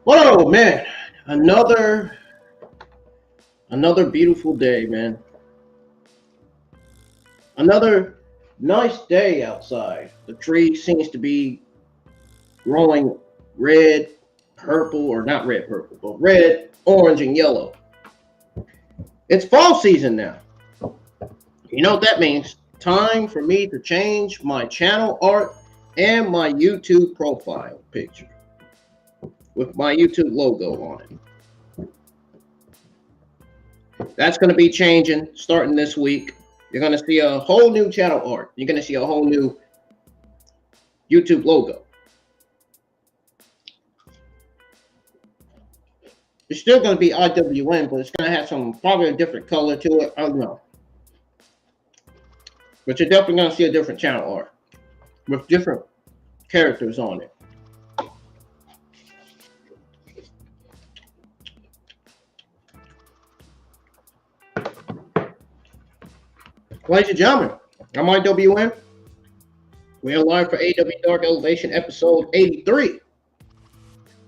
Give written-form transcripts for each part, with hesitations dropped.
Whoa, man. Another beautiful day, man. Another nice day outside. The tree seems to be growing red, purple, or not red, purple, but red, orange, and yellow. It's fall season now. You know what that means? Time for me to change my channel art and my YouTube profile picture with my YouTube logo on it. That's going to be changing starting this week. You're going to see a whole new channel art. You're going to see a whole new YouTube logo. It's still going to be IWN, but it's going to have probably a different color to it. I don't know. But you're definitely going to see a different channel art with different characters on it. Ladies and gentlemen, I'm IWN. We are live for AEW Dark Elevation episode 83.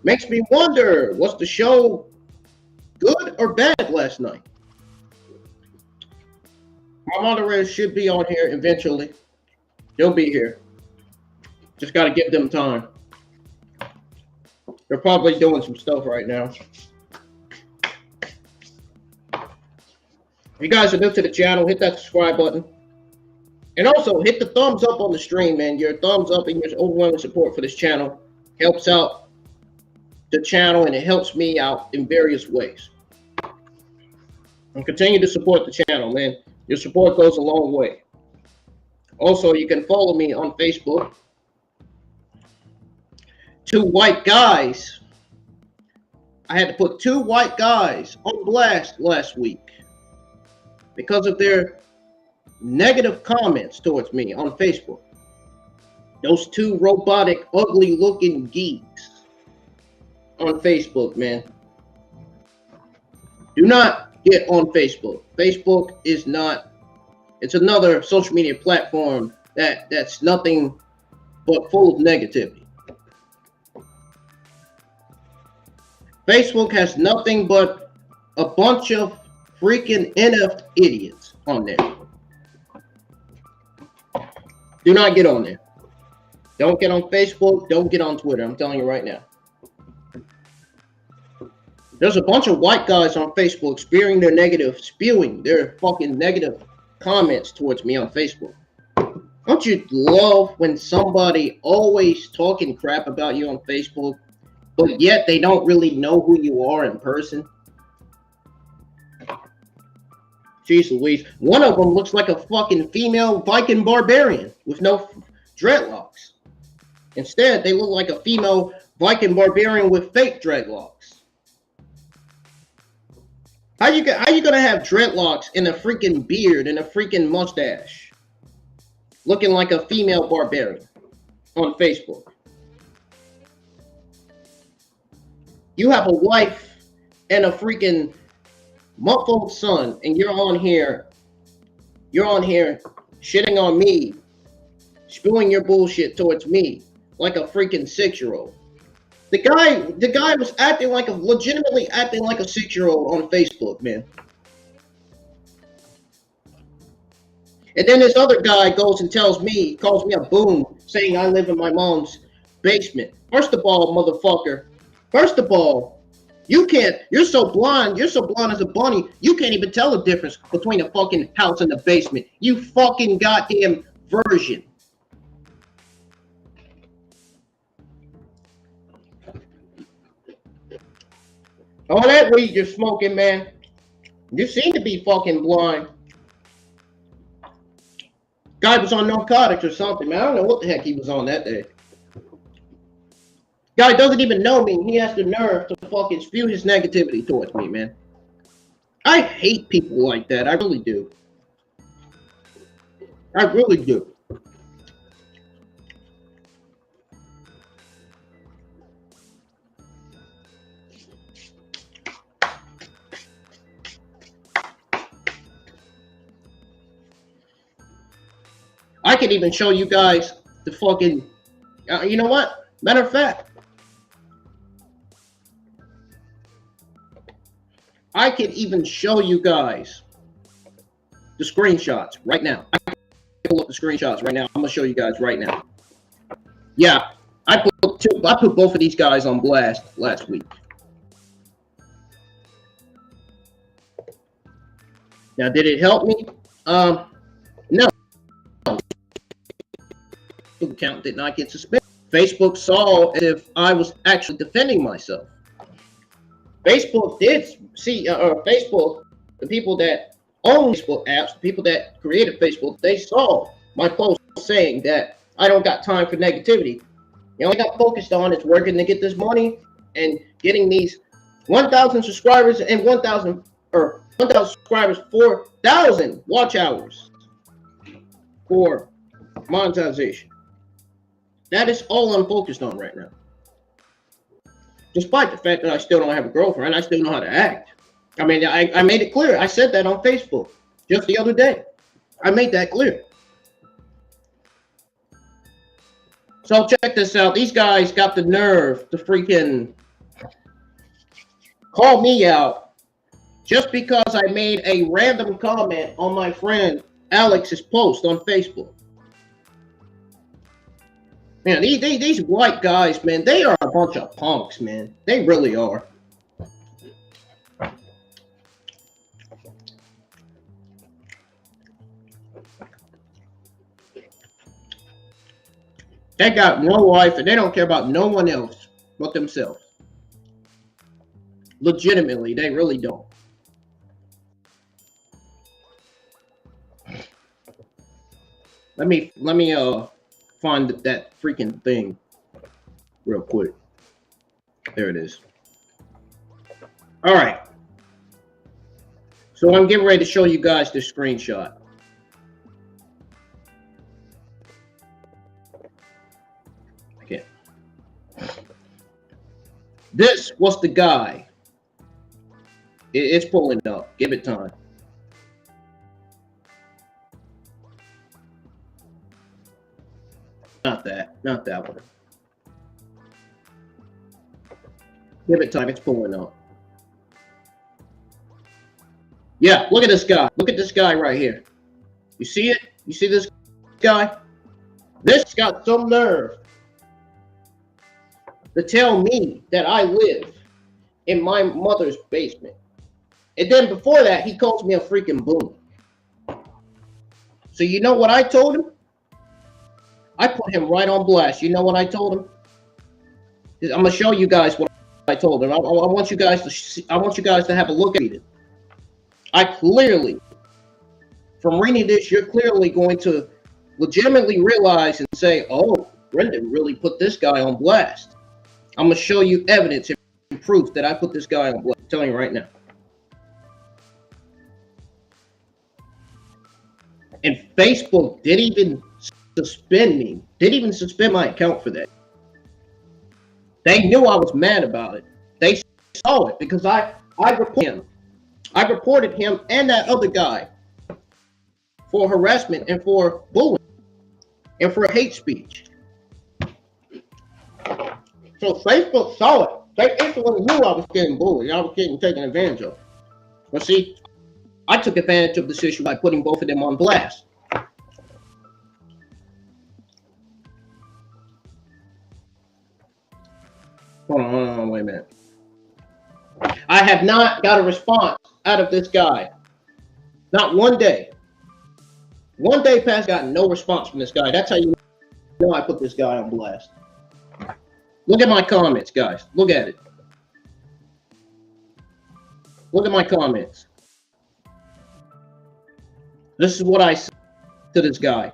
Makes me wonder, was the show good or bad last night? My moderators should be on here eventually. They'll be here. Just got to give them time. They're probably doing some stuff right now. If you guys are new to the channel, hit that subscribe button. And also, hit the thumbs up on the stream, man. Your thumbs up and your overwhelming support for this channel helps out the channel, and it helps me out in various ways. And continue to support the channel, man. Your support goes a long way. Also, you can follow me on Facebook. Two white guys. I had to put two white guys on blast last week because of their negative comments towards me on Facebook. Those two robotic, ugly-looking geeks on Facebook, man. Do not get on Facebook. Facebook is not, it's another social media platform that's nothing but full of negativity. Facebook has nothing but a bunch of freaking NF idiots on there. Do not get on there. Don't get on Facebook. Don't get on Twitter. I'm telling you right now. There's a bunch of white guys on Facebook spewing their fucking negative comments towards me on Facebook. Don't you love when somebody always talking crap about you on Facebook, but yet they don't really know who you are in person? Jeez Louise. One of them looks like a fucking female Viking barbarian with no dreadlocks. Instead, they look like a female Viking barbarian with fake dreadlocks. How you gonna have dreadlocks and a freaking beard and a freaking mustache, looking like a female barbarian on Facebook? You have a wife and a freaking month-old son, and you're on here shitting on me, spewing your bullshit towards me like a freaking 6-year-old. The guy was legitimately acting like a 6-year-old on Facebook, man. And then this other guy goes and calls me a boom, saying I live in my mom's basement. First of all, motherfucker. First of all, you're so blind as a bunny, you can't even tell the difference between a fucking house and the basement. You fucking goddamn virgin. All that weed you're smoking, man, you seem to be fucking blind. Guy was on narcotics or something, man. I don't know what the heck he was on that day. Guy doesn't even know me, and he has the nerve to fucking spew his negativity towards me, man. I hate people like that. I really do. I really do. I could even show you guys the fucking, you know what? Matter of fact, I can even show you guys the screenshots right now. I can pull up the screenshots right now. I'm gonna show you guys right now. Yeah, I put both of these guys on blast last week. Now, did it help me? No. The account did not get suspended. Facebook saw as if I was actually defending myself. Facebook did see, Facebook, the people that own Facebook apps, the people that created Facebook, they saw my post saying that I don't got time for negativity. You know, I got focused on is working to get this money and getting these 1,000 subscribers and 1,000 subscribers, 4,000 watch hours for monetization. That is all I'm focused on right now. Despite the fact that I still don't have a girlfriend, I still know how to act. I mean, I made it clear. I said that on Facebook just the other day. I made that clear. So check this out. These guys got the nerve to freaking call me out just because I made a random comment on my friend Alex's post on Facebook. Man, these white guys, man, they are a bunch of punks, man. They really are. They got no life and they don't care about no one else but themselves. Legitimately, they really don't. Let me find that freaking thing real quick. There it is. All right. So I'm getting ready to show you guys this screenshot. Okay. This was the guy. It's pulling up. Give it time. Not that one. Give it time, it's pulling up. Yeah, look at this guy. Look at this guy right here. You see it? You see this guy? This got some nerve to tell me that I live in my mother's basement. And then before that, he calls me a freaking boom. So you know what I told him? I put him right on blast. You know what I told him? I'm gonna show you guys what I told him. I want you guys to see, I want you guys to have a look at it. I clearly, from reading this, you're clearly going to legitimately realize and say, "Oh, Brendan really put this guy on blast." I'm gonna show you evidence and proof that I put this guy on blast. I'm telling you right now. And Facebook didn't even suspend me. Didn't even suspend my account for that. They knew I was mad about it. They saw it because I reported him. I reported him and that other guy for harassment and for bullying and for hate speech. So Facebook saw it. They instantly knew I was getting bullied. I was getting taken advantage of. But see, I took advantage of this issue by putting both of them on blast. Hold on, wait a minute. I have not got a response out of this guy. Not one day. One day past, got no response from this guy. That's how you know I put this guy on blast. Look at my comments, guys. Look at it. Look at my comments. This is what I said to this guy.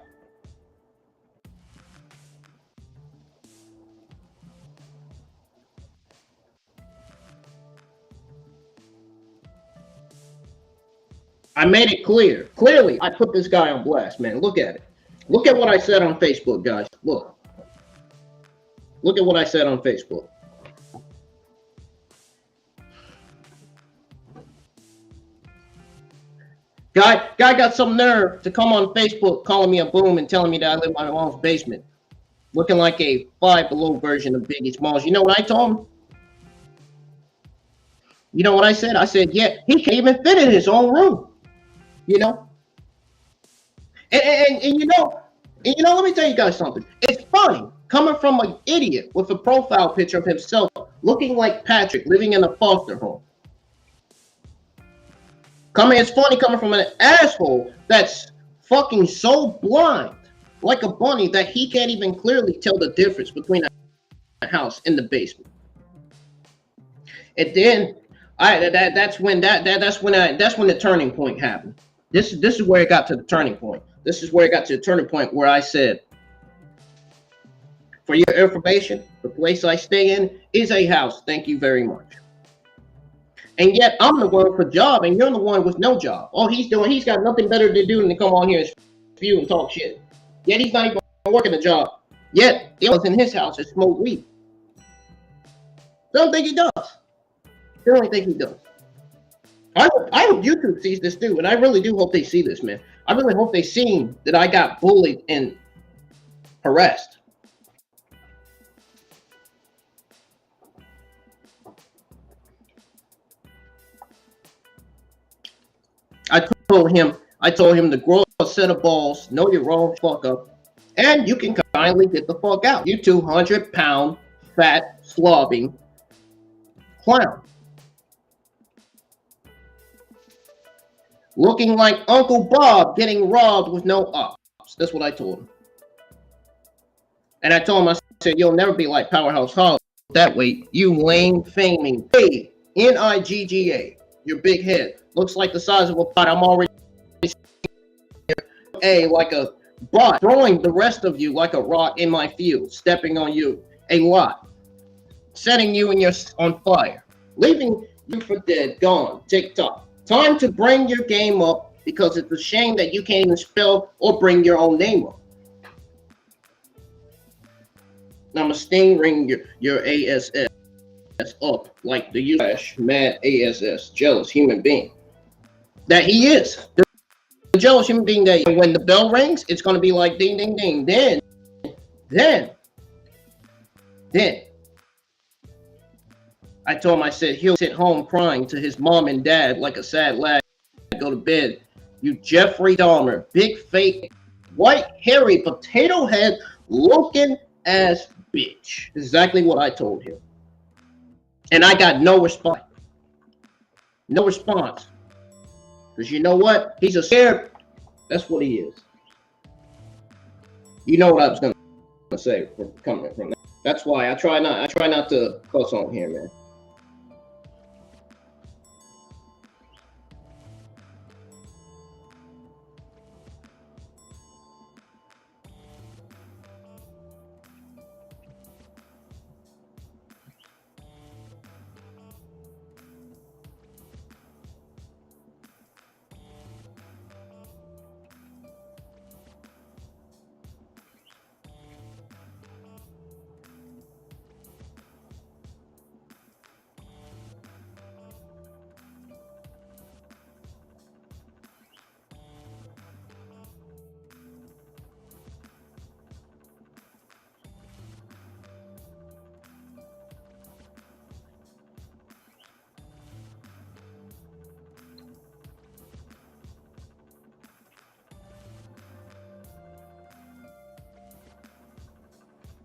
I made it clear. Clearly, I put this guy on blast, man. Look at it. Look at what I said on Facebook, guys. Look. Look at what I said on Facebook. Guy got some nerve to come on Facebook calling me a boom and telling me that I live in my mom's basement. Looking like a Five Below version of Biggie Smalls. You know what I told him? You know what I said? I said, yeah, he can't even fit in his own room. You know? And you know, let me tell you guys something. It's funny coming from an idiot with a profile picture of himself looking like Patrick living in a foster home. It's funny coming from an asshole that's fucking so blind, like a bunny, that he can't even clearly tell the difference between a house and the basement. And then that's when the turning point happened. This is where it got to the turning point. This is where it got to the turning point where I said, for your information, the place I stay in is a house. Thank you very much. And yet I'm the one with a job, and you're the one with no job. All he's got nothing better to do than to come on here and spew and talk shit. Yet he's not even working a job. Yet he was in his house and smoke weed. Don't think he does. Don't think he does. I hope YouTube sees this too, and I really do hope they see this, man. I really hope they seen that I got bullied and harassed. I told him to grow a set of balls, know your own fuck up, and you can kindly get the fuck out. You 200-pound, fat, slobbing clown. Looking like Uncle Bob getting robbed with no ops. That's what I told him. And I told him, I said, you'll never be like Powerhouse Hollow that way, you lame faming. Hey, N-I-G-G-A. Your big head. Looks like the size of a pot. I'm already like a bot, throwing the rest of you like a rock in my field, stepping on you a lot, setting you on fire, leaving you for dead, gone, TikTok. Time to bring your game up, because it's a shame that you can't even spell or bring your own name up. Now, I'm a sting ring your ASS up like the slash mad ASS jealous human being that he is. The jealous human being that when the bell rings, it's going to be like ding, ding, ding. Then I told him, I said, he'll sit home crying to his mom and dad like a sad lad. Go to bed. You Jeffrey Dahmer, big fake, white, hairy, potato head looking ass bitch. Exactly what I told him. And I got no response. No response. Because you know what? He's a scared. That's what he is. You know what I was going to say coming from that. That's why I try not to cuss on here, man.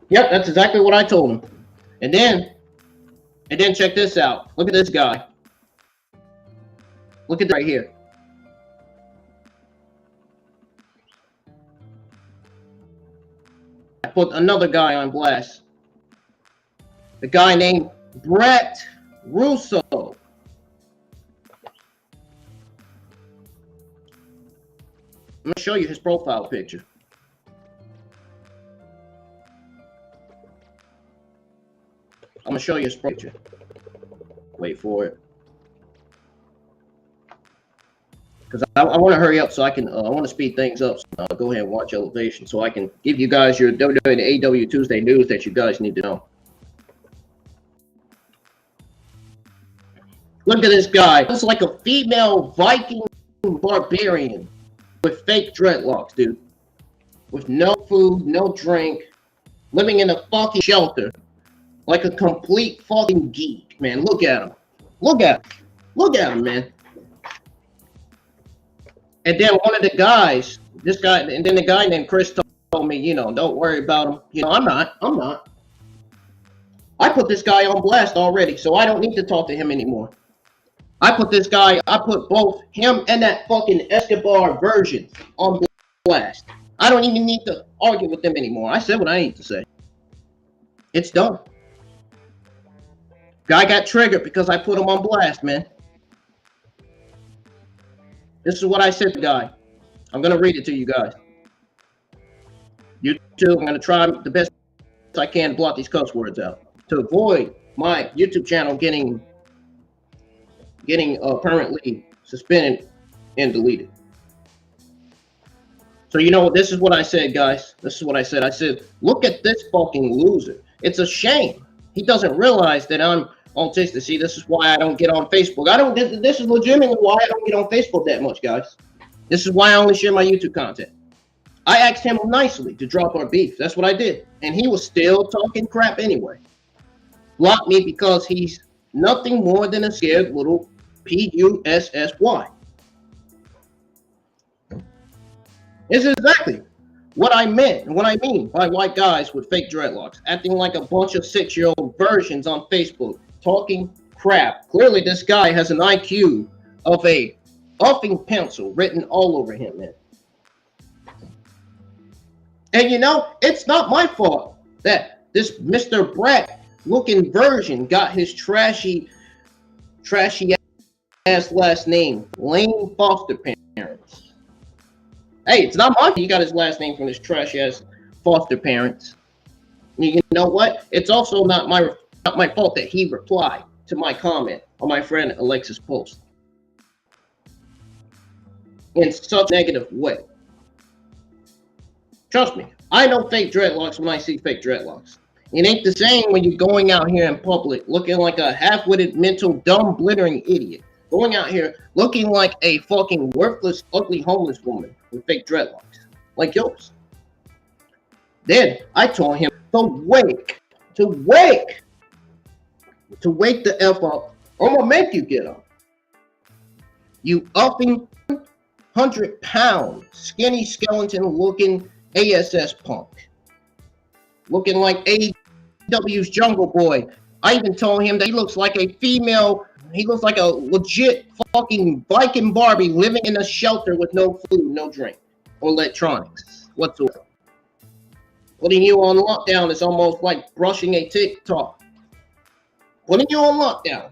Yep, that's exactly what I told him. And then check this out. Look at this guy. Look at that right here. I put another guy on blast. The guy named Brett Russo. I'm going to show you his profile picture. I'm going to show you his picture. Wait for it. Because I want to hurry up so I can, I want to speed things up. So go ahead and watch Elevation so I can give you guys your WWE and AEW Tuesday news that you guys need to know. Look at this guy. Looks like a female Viking barbarian with fake dreadlocks, dude. With no food, no drink, living in a fucking shelter. Like a complete fucking geek, man. Look at him. Look at him, man. And then one of the guys, this guy, and then the guy named Chris told me, don't worry about him. I'm not. I put this guy on blast already, so I don't need to talk to him anymore. I put both him and that fucking Escobar version on blast. I don't even need to argue with them anymore. I said what I need to say. It's done. Guy got triggered because I put him on blast, man. This is what I said to the guy. I'm going to read it to you guys. YouTube, I'm going to try the best I can to blot these cuss words out to avoid my YouTube channel getting permanently suspended and deleted. So this is what I said, guys. This is what I said. I said, look at this fucking loser. It's a shame. He doesn't realize that I'm autistic. See, this is why I don't get on Facebook. This is legitimately why I don't get on Facebook that much, guys. This is why I only share my YouTube content. I asked him nicely to drop our beef. That's what I did. And he was still talking crap anyway. Blocked me because he's nothing more than a scared little P-U-S-S-Y. This is exactly what I meant and what I mean by white guys with fake dreadlocks, acting like a bunch of 6-year-old versions on Facebook, talking crap. Clearly, this guy has an IQ of a uffing pencil written all over him, man. And it's not my fault that this Mr. Brat looking version got his trashy ass last name, lame foster parents. Hey, it's not my fault he got his last name from his trashy ass foster parents. You know what? It's also not my fault that he replied to my comment on my friend Alexis' post in such a negative way. Trust me, I know fake dreadlocks when I see fake dreadlocks. It ain't the same when you're going out here in public looking like a half-witted, mental, dumb, blithering idiot. Going out here looking like a fucking worthless, ugly homeless woman with fake dreadlocks like yours. Then I told him to wake the F up, or I'm gonna make you get up. You upping 100-pound, skinny skeleton looking ASS punk. Looking like AEW's Jungle Boy. I even told him that he looks like a female, he looks like a legit fucking Viking Barbie living in a shelter with no food, no drink, or electronics whatsoever. Putting you on lockdown is almost like brushing a TikTok. Putting you on lockdown.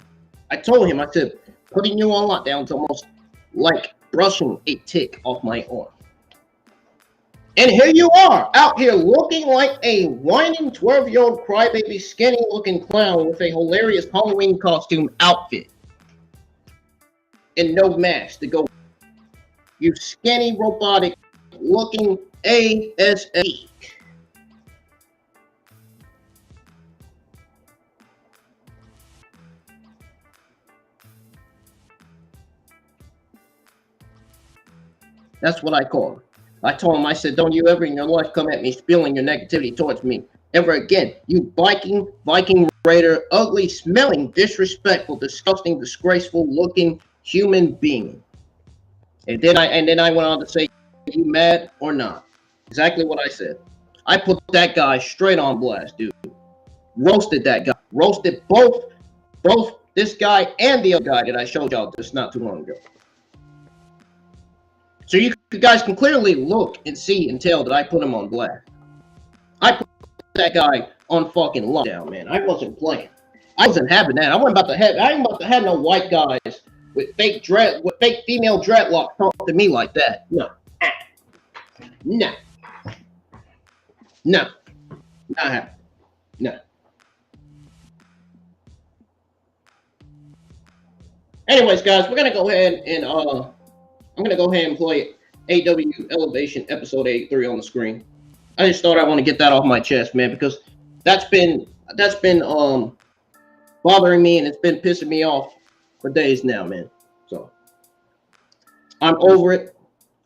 I told him, I said, putting you on lockdown is almost like brushing a tick off my arm. And here you are, out here looking like a whining 12-year-old crybaby, skinny-looking clown with a hilarious Halloween costume outfit. And no mask to go. You skinny, robotic-looking ASA. That's what I call him. I told him, I said, don't you ever in your life come at me spilling your negativity towards me ever again. You Viking Raider, ugly, smelling, disrespectful, disgusting, disgraceful looking human being. And then I went on to say, you mad or not? Exactly what I said. I put that guy straight on blast, dude. Roasted that guy. Roasted both this guy and the other guy that I showed y'all just not too long ago. So you guys can clearly look and see and tell that I put him on blast. I put that guy on fucking lockdown, man. I wasn't playing. I wasn't having that. I ain't about to have no white guys with fake female dreadlocks talk to me like that. No. No. Not happening. No. Anyways, guys, we're gonna go ahead and I'm going to go ahead and play AEW Elevation episode 83 on the screen. I just thought I want to get that off my chest, man, because that's been bothering me and it's been pissing me off for days now, man. So I'm over it.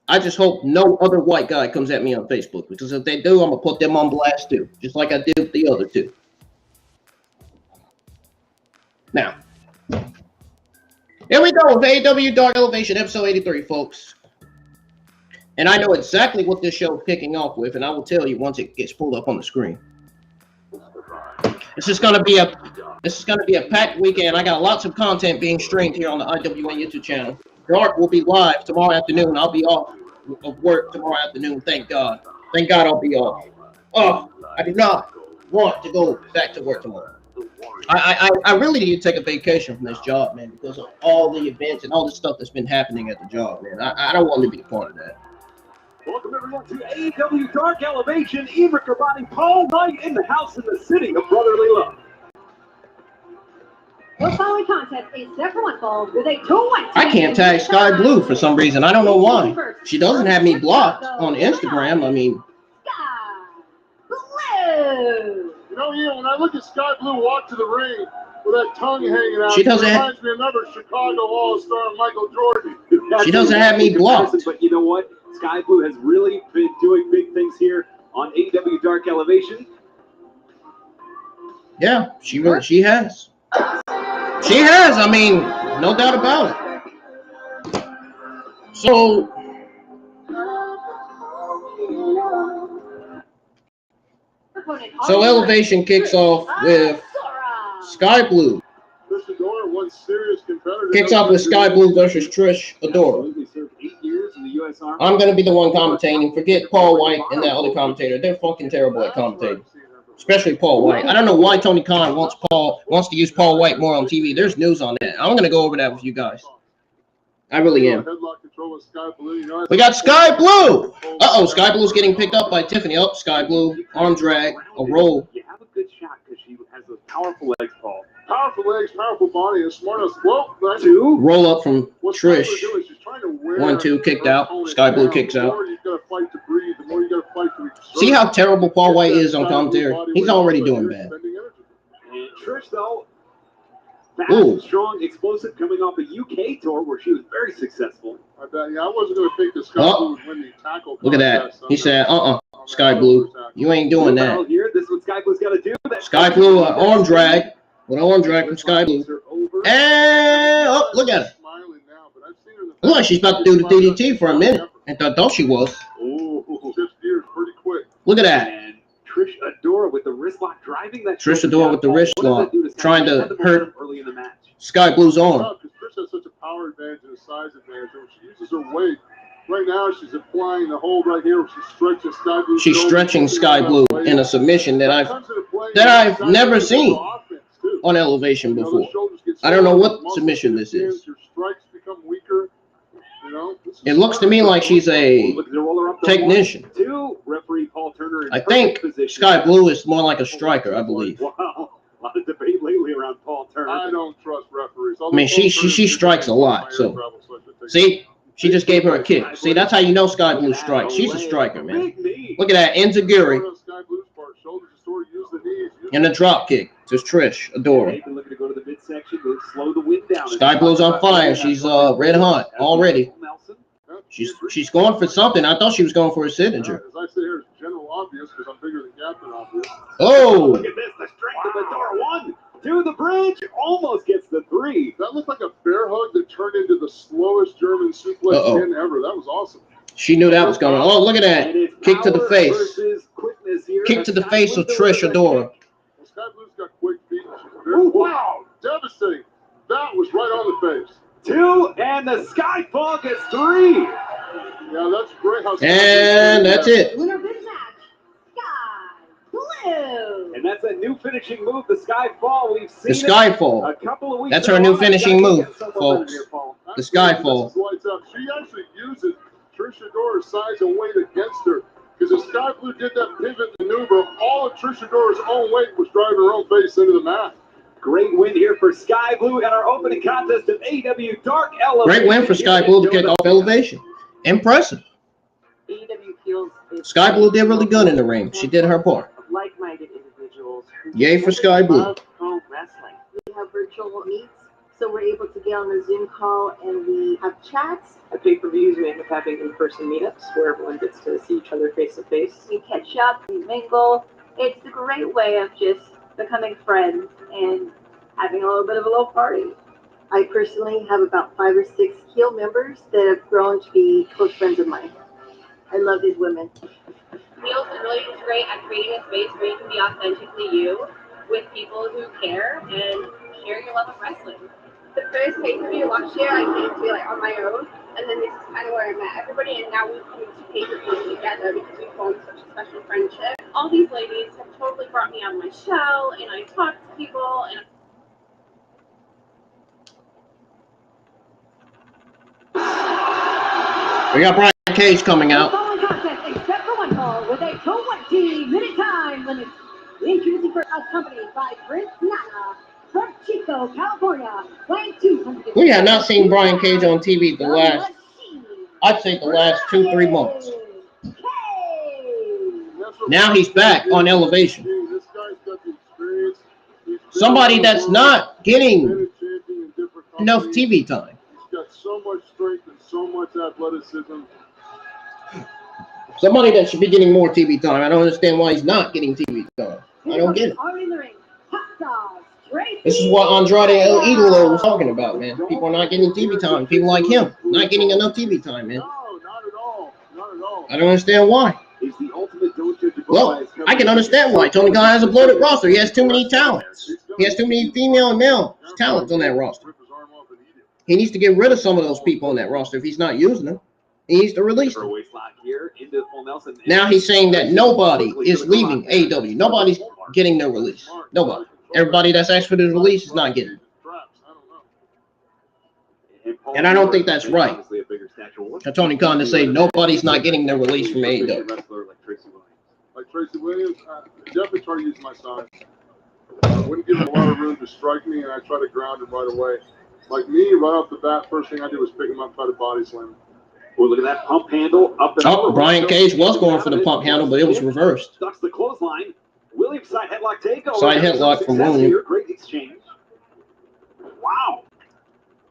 I just hope no other white guy comes at me on Facebook, because if they do, I'm going to put them on blast too, just like I did with the other two. Now, Here we go with AEW Dark Elevation, episode 83, folks. And I know exactly what this show is kicking off with, and I will tell you once it gets pulled up on the screen. This is gonna be a packed weekend. I got lots of content being streamed here on the IWN YouTube channel. Dark will be live tomorrow afternoon. I'll be off of work tomorrow afternoon. Thank God. Thank God I'll be off. Oh, I do not want to go back to work tomorrow. I really need to take a vacation from this job, man, because of all the events and all the stuff that's been happening at the job, man. I don't want to be a part of that. Welcome everyone to AEW Dark Elevation. Ebert Kabani, Paul Knight in the house in the city of brotherly love. The following contest is everyone fall with a 2-1. I can't tag Sky Blue for some reason. I don't know why. She doesn't have me blocked on Instagram. I mean, Sky Blue. You know, when I look at Sky Blue walk to the ring with that tongue hanging out, she doesn't it reminds me of another Chicago All-Star, Michael Jordan. She doesn't have me blocked. But you know what? Sky Blue has really been doing big things here on AEW Dark Elevation. Yeah, she has. She has. I mean, no doubt about it. So Elevation kicks off with Sky Blue. Trish Adora, one serious competitor. Kicks off with Sky Blue versus Trish Adora. I'm going to be the one commentating. Forget Paul White and that other commentator. They're fucking terrible at commentating. Especially Paul White. I don't know why Tony Khan wants to use Paul White more on TV. There's news on that. I'm going to go over that with you guys. I really am. We got Sky Blue. Uh-oh, Sky Blue's getting picked up by Tiffany. Oh, Sky Blue, arm drag, a roll. You have a good shot because she has those powerful legs, Paul. Powerful legs, powerful body, and smart as well. Roll up from Trish. 1-2, kicked out. Sky Blue kicks out. See how terrible Paul White is on commentary? He's already doing bad. And Trish, though, fast, strong, explosive, coming off a UK tour where she was very successful. I bet. Yeah, I wasn't going to think the Sky Blue would win the tackle. Look at that. He said, Sky Blue, you ain't doing that. Here, this is what Sky Blue's got to do. Sky Blue, arm drag. With an arm drag from Sky Blue. And, look at her. Look like she's about to do the DDT for a minute. And I thought she was. Look at that. And Trish Adora with the wrist lock driving that. Trish Adora with the wrist lock, trying to hurt Sky Blue's arm. Because Trish has such a power advantage and a size advantage. When she uses her weight, right now she's applying the hold right here. Where she stretches Sky Blue. She's stretching Sky Blue in a submission that I've never seen on Elevation before. I don't know what submission this is. Your strikes become weaker. It looks to me like she's a technician. I think Sky Blue is more like a striker, I believe. Wow, a lot of debate lately around Paul Turner. I don't trust referees. I mean, she strikes a lot. So, see, she just gave her a kick. See, that's how you know Sky Blue strikes. She's a striker, man. Look at that, enziguri. And a drop kick to Trish Adora. Sky Blue's on fire. She's red hot already. She's going for something. I thought she was going for a signature. As I sit here, it's general obvious because I'm bigger than Captain Obvious. Oh! Look at this. The strength of Adora. 1 to the bridge. Almost gets the 3. That looked like a bear hug that turned into the slowest German suplex pin ever. That was awesome. She knew that was coming. Oh, look at that. Kick to the face. Kick to the face of Trish Adora. Sky Blue's got quick feet. Wow, devastating. That was right on the face. 2, and the Skyfall gets 3. Yeah, that's great. And that's it. Winner of this match, Sky Blue. And that's a new finishing move, the Skyfall. We've seen the Skyfall. A couple of weeks. That's her new finishing move, folks. The Skyfall. She actually uses Trish Adora's size and weight against her. Because if Sky Blue did that pivot maneuver, all of Trish Adora's own weight was driving her own face into the mat. Great win here for Sky Blue at our opening contest of AEW Dark Elevation. Great win for Sky Blue to kick off Elevation. Impressive. Sky Blue did really good in the ring. She did her part. Like-minded individuals. Yay for Sky Blue. Love pro wrestling. We have virtual meets, so we're able to get on a Zoom call and we have chats. At pay-per-views, we end up having in-person meetups where everyone gets to see each other face-to-face. We catch up, we mingle. It's a great way of just becoming friends and having a little bit of a little party. I personally have about 5 or 6 heel members that have grown to be close friends of mine. I love these women. Heels is really just great at creating a space where you can be authentically you with people who care and share your love of wrestling. The first pay-per-view last year, I came to like on my own, and then this is kind of where I met everybody, and now we've come to pay-per-views together because we've formed such a special friendship. All these ladies have totally brought me on my show, and I talk to people, and We got Brian Cage coming out. Following contest, except for one call, with a 20-minute time limit. Introducing first, accompanied by Prince Nana from Chico, California, weighing 200. We have not seen Brian Cage on TV I'd say the last 2-3 months. Now he's back on Elevation. This guy's got the experience. Somebody that's not getting enough TV time. He's got so much strength and so much athleticism. Somebody that should be getting more TV time. I don't understand why he's not getting TV time. I don't get it. This is what Andrade El Idolo was talking about, man. People are not getting TV time. People like him not getting enough TV time, man. No, not at all. Not at all. I don't understand why. He's the ultimate go-to. Well, I can understand why. Tony Khan has a bloated roster. He has too many talents. He has too many female and male talents on that roster. He needs to get rid of some of those people on that roster if he's not using them. He needs to release them. Now he's saying that nobody is leaving AEW. Nobody's getting their release. Nobody. Everybody that's asked for the release is not getting it. And I don't think that's right. For Tony Khan to say nobody's not getting their release from AEW. Like Tracy Williams, I definitely try to use my size. I wouldn't give him a lot of room to strike me, and I try to ground him right away. Like me, right off the bat, first thing I did was pick him up, try to body slam him. Oh, look at that pump handle up and over. Brian Cage was going for the pump handle, but it was reversed. Ducks the clothesline. Williams side headlock takeover. Side headlock from Williams. Great exchange. Wow.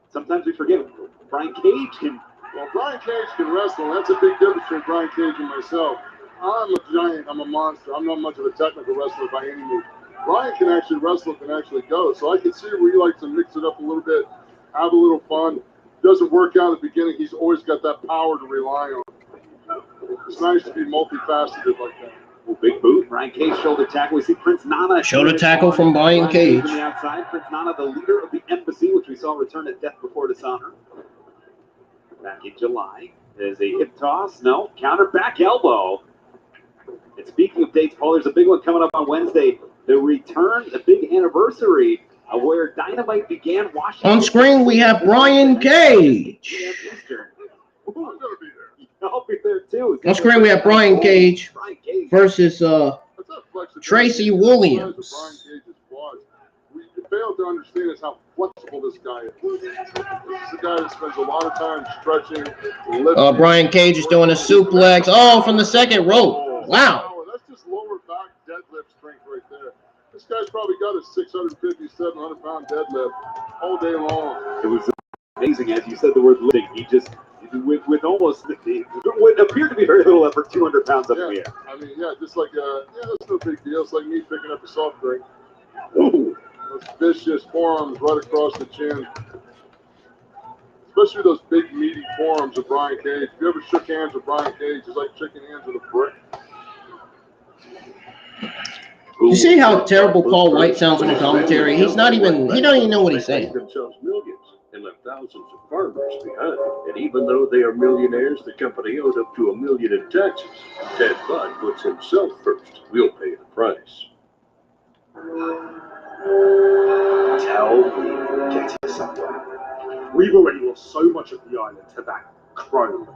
Sometimes we forget Brian Cage can. Well, Brian Cage can wrestle. That's a big difference between Brian Cage and myself. I'm a giant. I'm a monster. I'm not much of a technical wrestler by any means. Brian can actually wrestle and actually go. So I can see where he likes to mix it up a little bit, have a little fun. Doesn't work out at the beginning. He's always got that power to rely on. It's nice to be multifaceted like that. Well, big boot. Brian Cage shoulder tackle. We see Prince Nana. Shoulder tackle from Brian Cage. On the outside. Prince Nana, the leader of the embassy, which we saw return at Death Before Dishonor back in July. There's a hip toss. No. Counter back elbow. And speaking of dates, Paul, there's a big one coming up on Wednesday. The return, the big anniversary of where Dynamite began. Washington. On screen, we have Brian Cage. I'm going to be there. I'll be there too. On screen, we have Brian Cage versus Tracy Williams. Brian Cage's was. What you fail to understand is how flexible this guy is. This is a guy that spends a lot of time stretching, lifting. Brian Cage is doing a suplex. Oh, from the second rope. Wow. That's just lower back deadlift strength right there. This guy's probably got a 650, 700-pound deadlift all day long. It was amazing, as you said the word lifting. He just, with almost, what appeared to be very little effort, 200 pounds up in the air. I mean, just like, that's no big deal. It's like me picking up a soft drink. Ooh. Those vicious forearms right across the chin. Especially those big, meaty forearms of Brian Cage. If you ever shook hands with Brian Cage, it's like shaking hands with a brick. You see how terrible Paul White sounds on the commentary? He don't even know what he's saying. Themselves millions and left thousands of farmers behind. And even though they are millionaires, the company owed up to $1 million in taxes. Ted Bud puts himself first. We'll pay the price. Tell me, get you something. We've already lost so much of the island to that crow.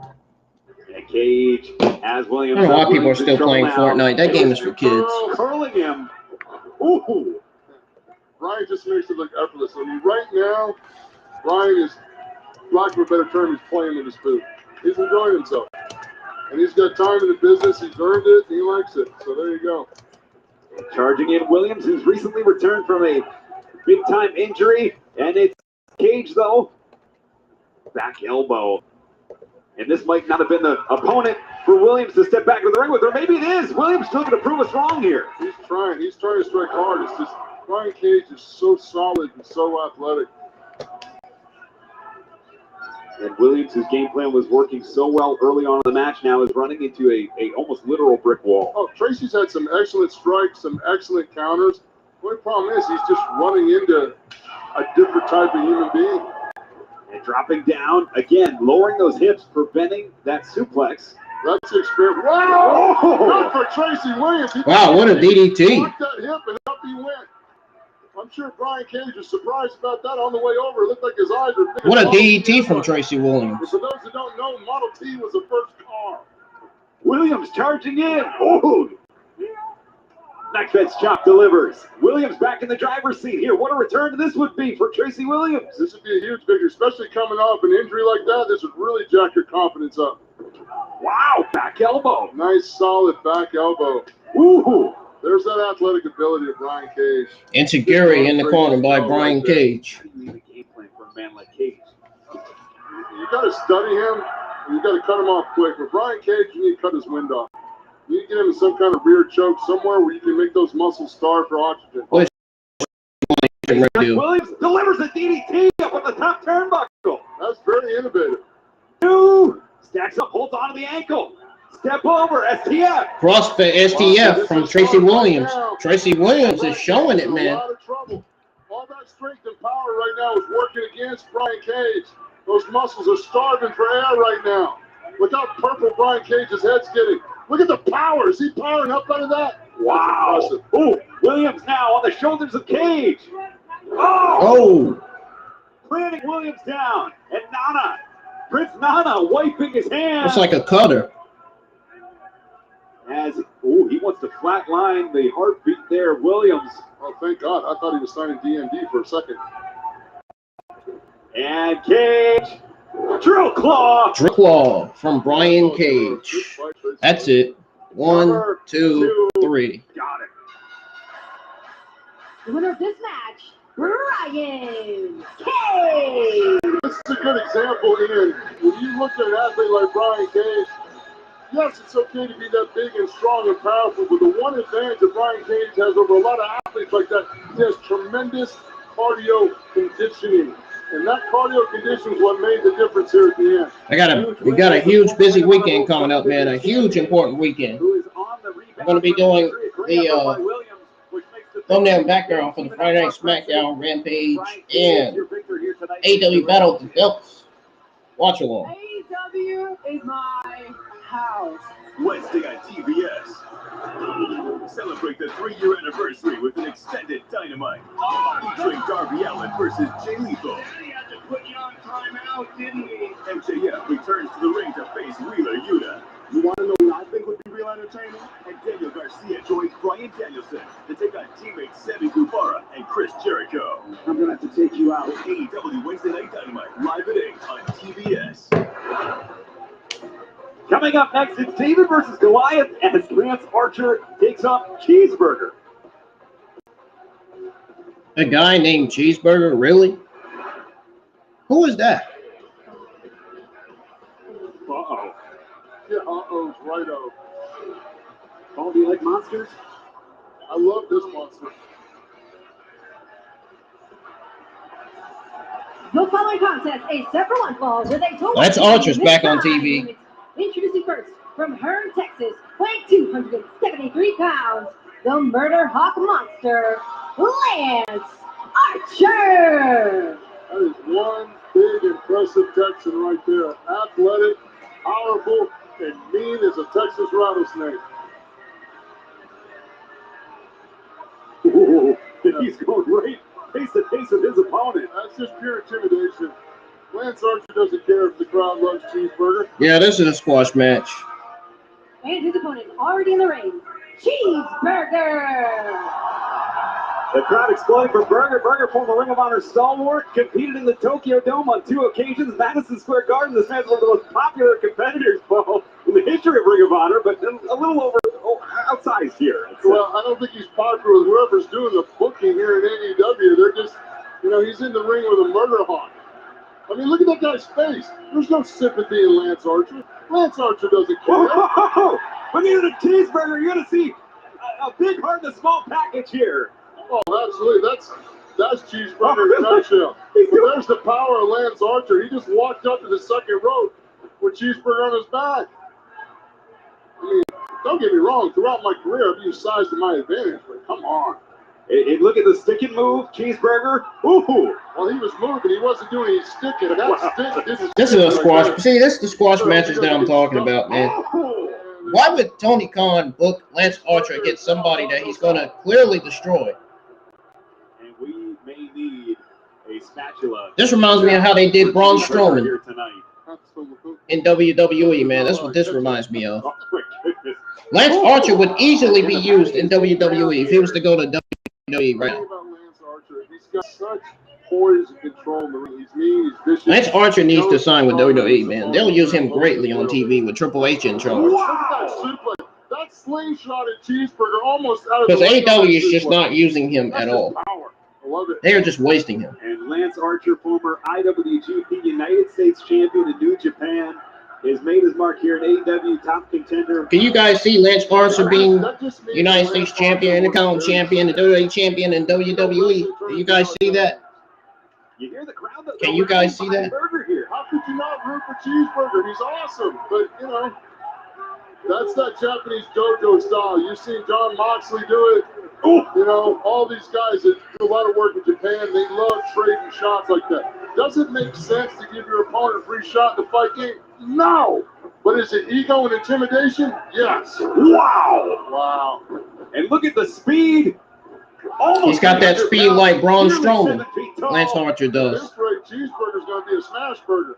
And Cage has Williams. I don't know why people are still playing Fortnite. That game is for kids. Curling him. Ooh. Brian just makes it look effortless. I mean, right now, Brian is, lack of a better term, he's playing in his booth. He's enjoying himself. And he's got time in the business. He's earned it. He likes it. So there you go. Charging in Williams, who's recently returned from a big-time injury. And it's Cage, though. Back elbow. And this might not have been the opponent for Williams to step back to the ring with, or maybe it is. Williams still going to prove us wrong here. He's trying. He's trying to strike hard. It's just Brian Cage is so solid and so athletic. And Williams, whose game plan was working so well early on in the match, now is running into a almost literal brick wall. Oh, Tracy's had some excellent strikes, some excellent counters. The only problem is he's just running into a different type of human being. And dropping down, again, lowering those hips, preventing that suplex. That's the experience. Wow! Good for Tracy Williams. Wow, what a DDT. Blocked that hip and up he went. I'm sure Brian Cage was surprised about that on the way over. It looked like his eyes were big. What a DDT from Tracy Williams. For those who don't know, Model T was the first car. Williams charging in. Oh! Neckfence chop delivers. Williams back in the driver's seat here. What a return this would be for Tracy Williams. This would be a huge victory, especially coming off an injury like that. This would really jack your confidence up. Wow, back elbow. Nice, solid back elbow. Ooh. There's that athletic ability of Brian Cage. Insecurity in the corner by Brian Cage. How do you need a game plan for a man like Cage? You got to study him, and you got to cut him off quick. For Brian Cage, you need to cut his wind off. You need to get him in some kind of rear choke somewhere where you can make those muscles starve for oxygen. Williams delivers a DDT up on the top turnbuckle. That's very innovative. Two. Stacks up, holds onto the ankle. Step over, STF. CrossFit STF from Tracy Williams. Tracy Williams is showing it, man. A lot of trouble. All that strength and power right now is working against Brian Cage. Those muscles are starving for air right now. Look how purple Brian Cage's head's getting. Look at the power. Is he powering up out of that? Wow. Ooh, Williams now on the shoulders of Cage. Oh! Planting Williams down. And Nana. Prince Nana wiping his hands. Looks like a cutter. As he wants to flatline the heartbeat there, Williams. Oh, thank God. I thought he was signing DMD for a second. And Cage. Drill claw. Drill claw from Brian Cage. That's it. 1, 2, 3. Got it. The winner of this match, Brian Cage. This is a good example, Ian. When you look at an athlete like Brian Cage, yes, it's okay to be that big and strong and powerful, but the one advantage that Brian Cage has over a lot of athletes like that, he has tremendous cardio conditioning. And that cardio conditioning is what made the difference here at the end. We got a huge busy weekend coming up, man. A huge important weekend. I'm going to be doing the thumbnail and background for the Friday Night SmackDown, Rampage, and AEW Battle of the Belts. Watch along. AEW is my house. Wednesday on TBS. Celebrate the 3-year anniversary with an extended Dynamite. Featuring Darby Allin versus Jay Lethal. He had to put you on timeout, didn't he? MJF returns to the ring to face Wheeler Yuta. You want to know what I think would be real entertaining? And Daniel Garcia joins Bryan Danielson to take on teammates Sammy Guevara and Chris Jericho. I'm going to have to take you out. AEW Wednesday Night Dynamite, live at 8 on TBS. Coming up next, it's David versus Goliath as Lance Archer takes up Cheeseburger. A guy named Cheeseburger, really? Who is that? Uh-oh. Yeah, uh-oh's righto. Oh, do you like monsters? I love this monster. The following contest, a separate one falls with a total. That's Archer's back on TV. Introducing first, from Hearn, Texas, weighing 273 pounds, the Murder Hawk Monster, Lance Archer. That is one big, impressive Texan right there. Athletic, powerful, and mean as a Texas rattlesnake. Ooh, he's going right face to face with his opponent. That's just pure intimidation. Lance Archer doesn't care if the crowd loves Cheeseburger. Yeah, this is a squash match. And his opponent already in the ring, Cheeseburger. The crowd exploding for Burger. Burger, former Ring of Honor stalwart, competed in the Tokyo Dome on 2 occasions. Madison Square Garden, this man's one of the most popular competitors, Paul, in the history of Ring of Honor, but a little outsized here. Well, I don't think he's popular with whoever's doing the booking here at AEW. They're just, he's in the ring with a murder hawk. I mean, look at that guy's face. There's no sympathy in Lance Archer. Lance Archer doesn't care. Whoa! When you get a Cheeseburger, you're going to see a big heart in a small package here. Oh, absolutely. That's Cheeseburger in a nutshell. There's the power of Lance Archer. He just walked up to the second rope with Cheeseburger on his back. I mean, don't get me wrong. Throughout my career, I've used size to my advantage, but come on. Look at the stick and move, Cheeseburger. Ooh. Well, he was moving. He wasn't doing any sticking. That stick. This is a squash. See, this is the squash matches that I'm talking about, man. Why would Tony Khan book Lance Archer against somebody that he's going to clearly destroy? And we may need a spatula. This reminds me of how they did Braun Strowman in WWE, man. That's what this reminds me of. Oh, my goodness. Lance Archer would easily be used in WWE if he was to go to WWE right now. Lance Archer, he's got such poise and control in the ring. He's mean, he's vicious. Lance Archer needs to sign with WWE, man. They'll use him greatly on TV with Triple H in charge. Wow. That slingshot at Cheeseburger almost out of Because the AEW is just not using him at all. Power. I love it. They are just wasting him. And Lance Archer, former IWGP United States champion in New Japan, has made his mark here in AEW top contender. Can you guys see Lance Archer being United States champion, Intercontinental champion, the WWE champion in WWE? Do you guys see that? You hear the crowd? Can you guys see that? Burger here. How could you not root for Cheeseburger? He's awesome. But, you know, that's that Japanese dojo style. You've seen John Moxley do it. You know, all these guys that do a lot of work in Japan, they love trading shots like that. Does it make sense to give your opponent a free shot in the fight game? No. But is it ego and intimidation? Yes. Wow. Wow. And look at the speed. Almost He's got that speed like Braun Strowman. 7 feet tall. Lance Archer does. This rate, Cheeseburger's going to be a smash burger.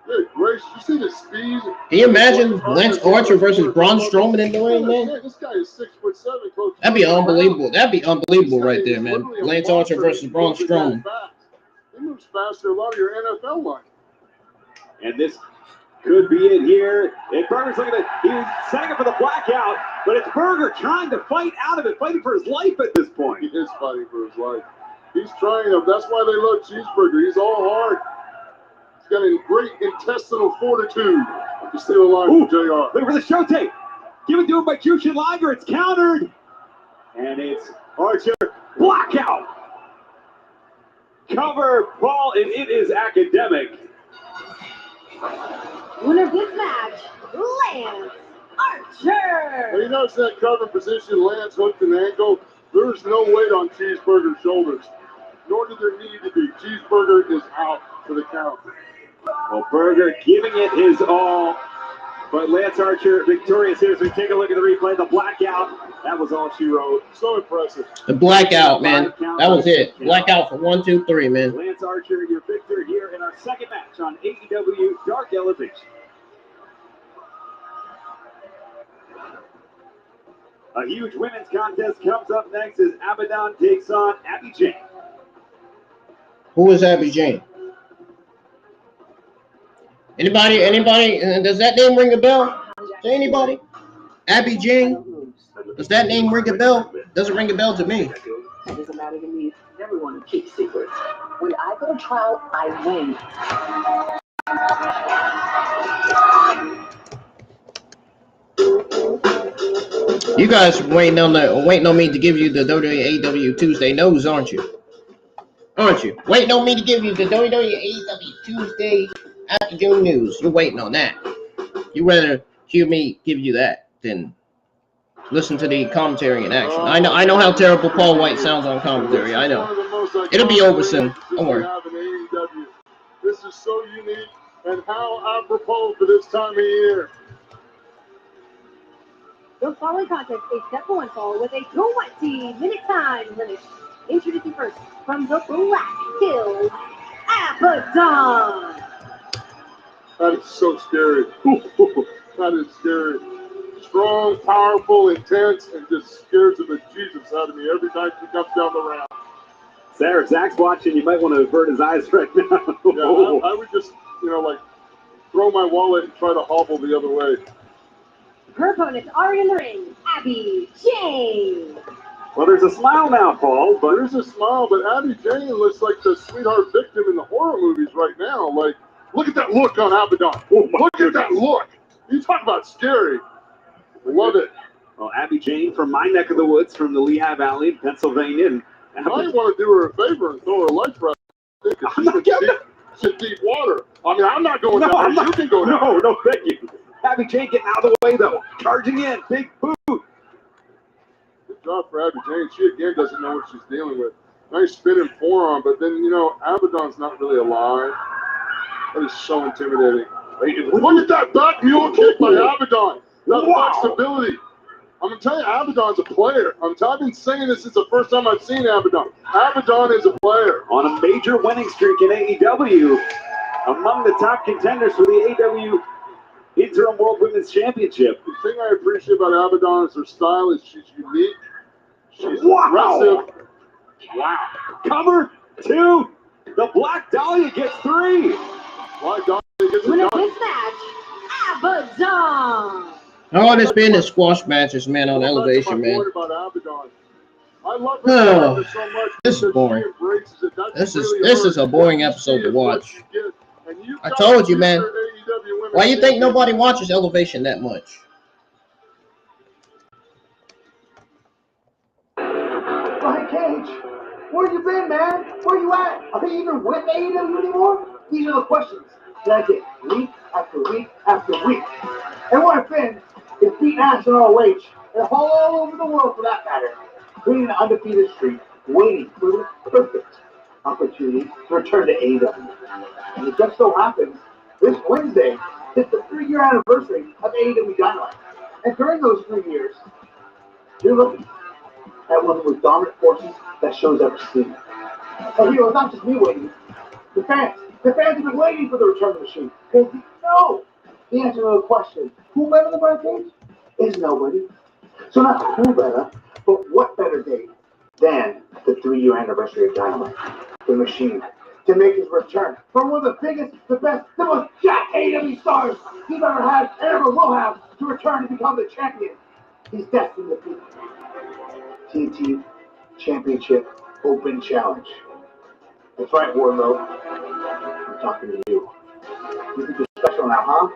Good gracious. You see the speed? Can you imagine Lance Archer versus Braun Strowman in the ring, man? This guy is 6'7", close to That'd be unbelievable. That'd be unbelievable right there, man. Lance Archer versus Braun Strowman. He moves faster than a lot of your NFL line. And this could be it here. And Burger's looking at it. He was setting up for the blackout, but it's Burger trying to fight out of it, fighting for his life at this point. He is fighting for his life. He's trying to. That's why they love Cheeseburger. He's all hard. He's got a great intestinal fortitude. To steal a line from JR. Look for the show tape. Give it to him by Jushin Liger. It's countered. And it's Archer. Blackout. Cover, Paul, and it is academic. Winner of this match, Lance Archer. Now, you notice that cover position, Lance hooked an ankle. There's no weight on Cheeseburger's shoulders, nor do there need to be. Cheeseburger is out for the count. Well, Burger giving it his all, but Lance Archer victorious here. So we take a look at the replay. The blackout, that was all she wrote. So impressive. The blackout, man. That was it. Blackout for 1, 2, 3, man. Lance Archer, your victor here in our second match on AEW Dark Elevation. A huge women's contest comes up next as Abaddon takes on Abby Jane. Who is Abby Jane? Anybody? Does that name ring a bell to anybody? Abby Jane? Does that name ring a bell? Doesn't ring a bell to me. It doesn't matter to me. Everyone keeps secrets. When I go to trial, I win. You guys waiting on me to give you the WWE AEW Tuesday news, aren't you? Aren't you? Waiting on me to give you the WWE AEW Tuesday afternoon news. You're waiting on that. You rather hear me give you that than listen to the commentary in action. I know how terrible Paul White sounds on commentary. I know. It'll be over soon. Don't worry. This is so unique and how apropos for this time of year. The following contest is step 1 fall with a 20-minute time limit. Introducing first from the Black Hills, Abaddon. That is so scary. That is scary. Strong, powerful, intense, and just scares the bejesus out of me every time she comes down the ramp. Sarah, Zach's watching. You might want to avert his eyes right now. Yeah, I would just, throw my wallet and try to hobble the other way. Her opponents are in the ring, Abby Jane. Well, there's a smile now, Paul. But there's a smile, but Abby Jane looks like the sweetheart victim in the horror movies right now. Like, look at that look on Abaddon. Look at that look. You talk about scary. Love it. Well, Abby Jane from my neck of the woods, from the Lehigh Valley in Pennsylvania, and I might want to do her a favor and throw her leg press. She's in deep water. I mean, I'm not going down. You can go down. No, thank you. Abby Jane getting out of the way, though. Charging in. Big boot. Good job for Abby Jane. She, again, doesn't know what she's dealing with. Nice spinning forearm, but then, you know, Abaddon's not really alive. That is so intimidating. Look at that back mule kick by Abaddon. That flexibility. I'm going to tell you, Abaddon's a player. I've been saying this since the first time I've seen Abaddon. Abaddon is a player. On a major winning streak in AEW, among the top contenders for the AEW Interim World Women's Championship. The thing I appreciate about Abaddon is her style is she's unique. She's aggressive. Wow. Cover 2. The Black Dahlia gets 3. Black Dahlia gets Winner it done. this match, Abaddon. Oh, it's been the squash matches, man, on Elevation, man. I love her so much. This is boring. This is a boring episode to watch. I told you, man. Why you think nobody watches Elevation that much? Brian Cage, where you been, man? Where you at? Are you even with AEW anymore? These are the questions that I get week after week after week. And what I've been is beating ass in ROH and all over the world for that matter, creating an undefeated streak, waiting for the perfect opportunity to return to AEW. And it just so happens, this Wednesday is the 3-year anniversary of AEW Dynamite. And during those 3 years, you're looking at one of the most dominant forces that show's ever seen. And you know, it's not just me waiting. The fans have been waiting for the return of the Sheik. Because you know the answer to the question, who better than Brian Cage? Is nobody. So not who better, but what better day than the 3-year anniversary of Dynamite, the Machine, to make his return from one of the biggest, the best, the most jacked AEW stars he's ever had and ever will have to return to become the champion. He's destined to be TNT Championship Open Challenge. That's right, Warlow. I'm talking to you. You think you're special now, huh?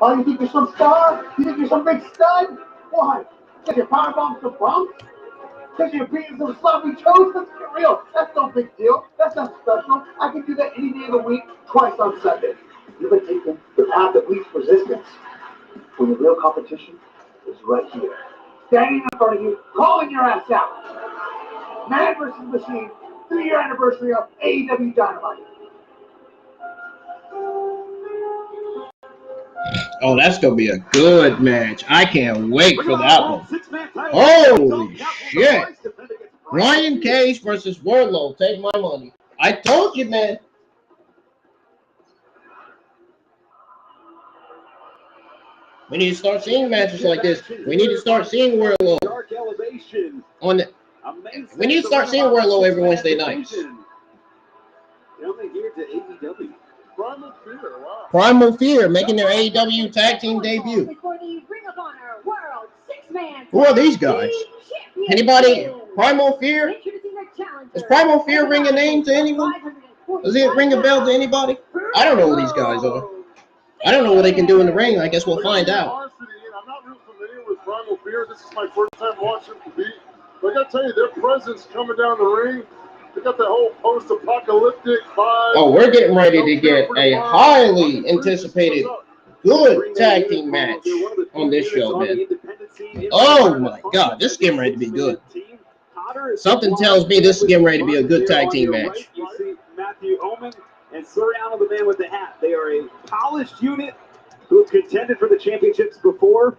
Oh, you think you're some star? You think you're some big stud? Why? Because you're powerbombing some bumps? Because you're beating some sloppy toes? Let's get real. That's no big deal. That's not special. I can do that any day of the week, twice on Sunday. You've been taking the path of least resistance when the real competition is right here. Standing in front of you, calling your ass out. Man versus Machine, 3-year anniversary of AEW Dynamite. Oh, that's going to be a good match. I can't wait for that one. Holy shit. Brian Cage versus Wardlow. Take my money. I told you, man. We need to start seeing matches like this. We need to start seeing Wardlow. We need to start seeing Wardlow every Wednesday nights. Coming here to AEW. Primal Fear, wow. Primal Fear making their AEW tag team debut. Who are these guys? Anybody? Primal Fear? Does Primal Fear ring a name to anyone? Does it ring a bell to anybody? I don't know who these guys are. I don't know what they can do in the ring. I guess we'll find out. I'm not real familiar with Primal Fear. This is my first time watching them compete. But I gotta tell you, their presence coming down the ring, they got that whole post-apocalyptic vibe. Oh, we're getting ready to get a highly anticipated good tag team match on this show, man. Oh my God, this is getting ready to be good. Something tells me this is getting ready to be a good tag team match. You see Matthew Omen and Soriano, the man with the hat. They are a polished unit who have contended for the championships before,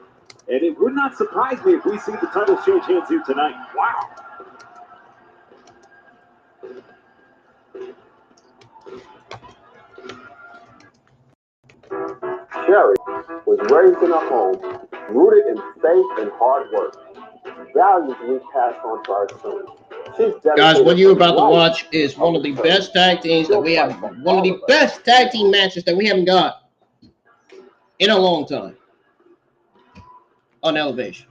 and it would not surprise me if we see the titles change hands here tonight. Wow. Sherry was raised in a home rooted in faith and hard work. Values we pass on to our sons. Guys, what you're about to watch is one of the best tag teams that we have, one of the best tag team matches that we haven't got in a long time on Elevation.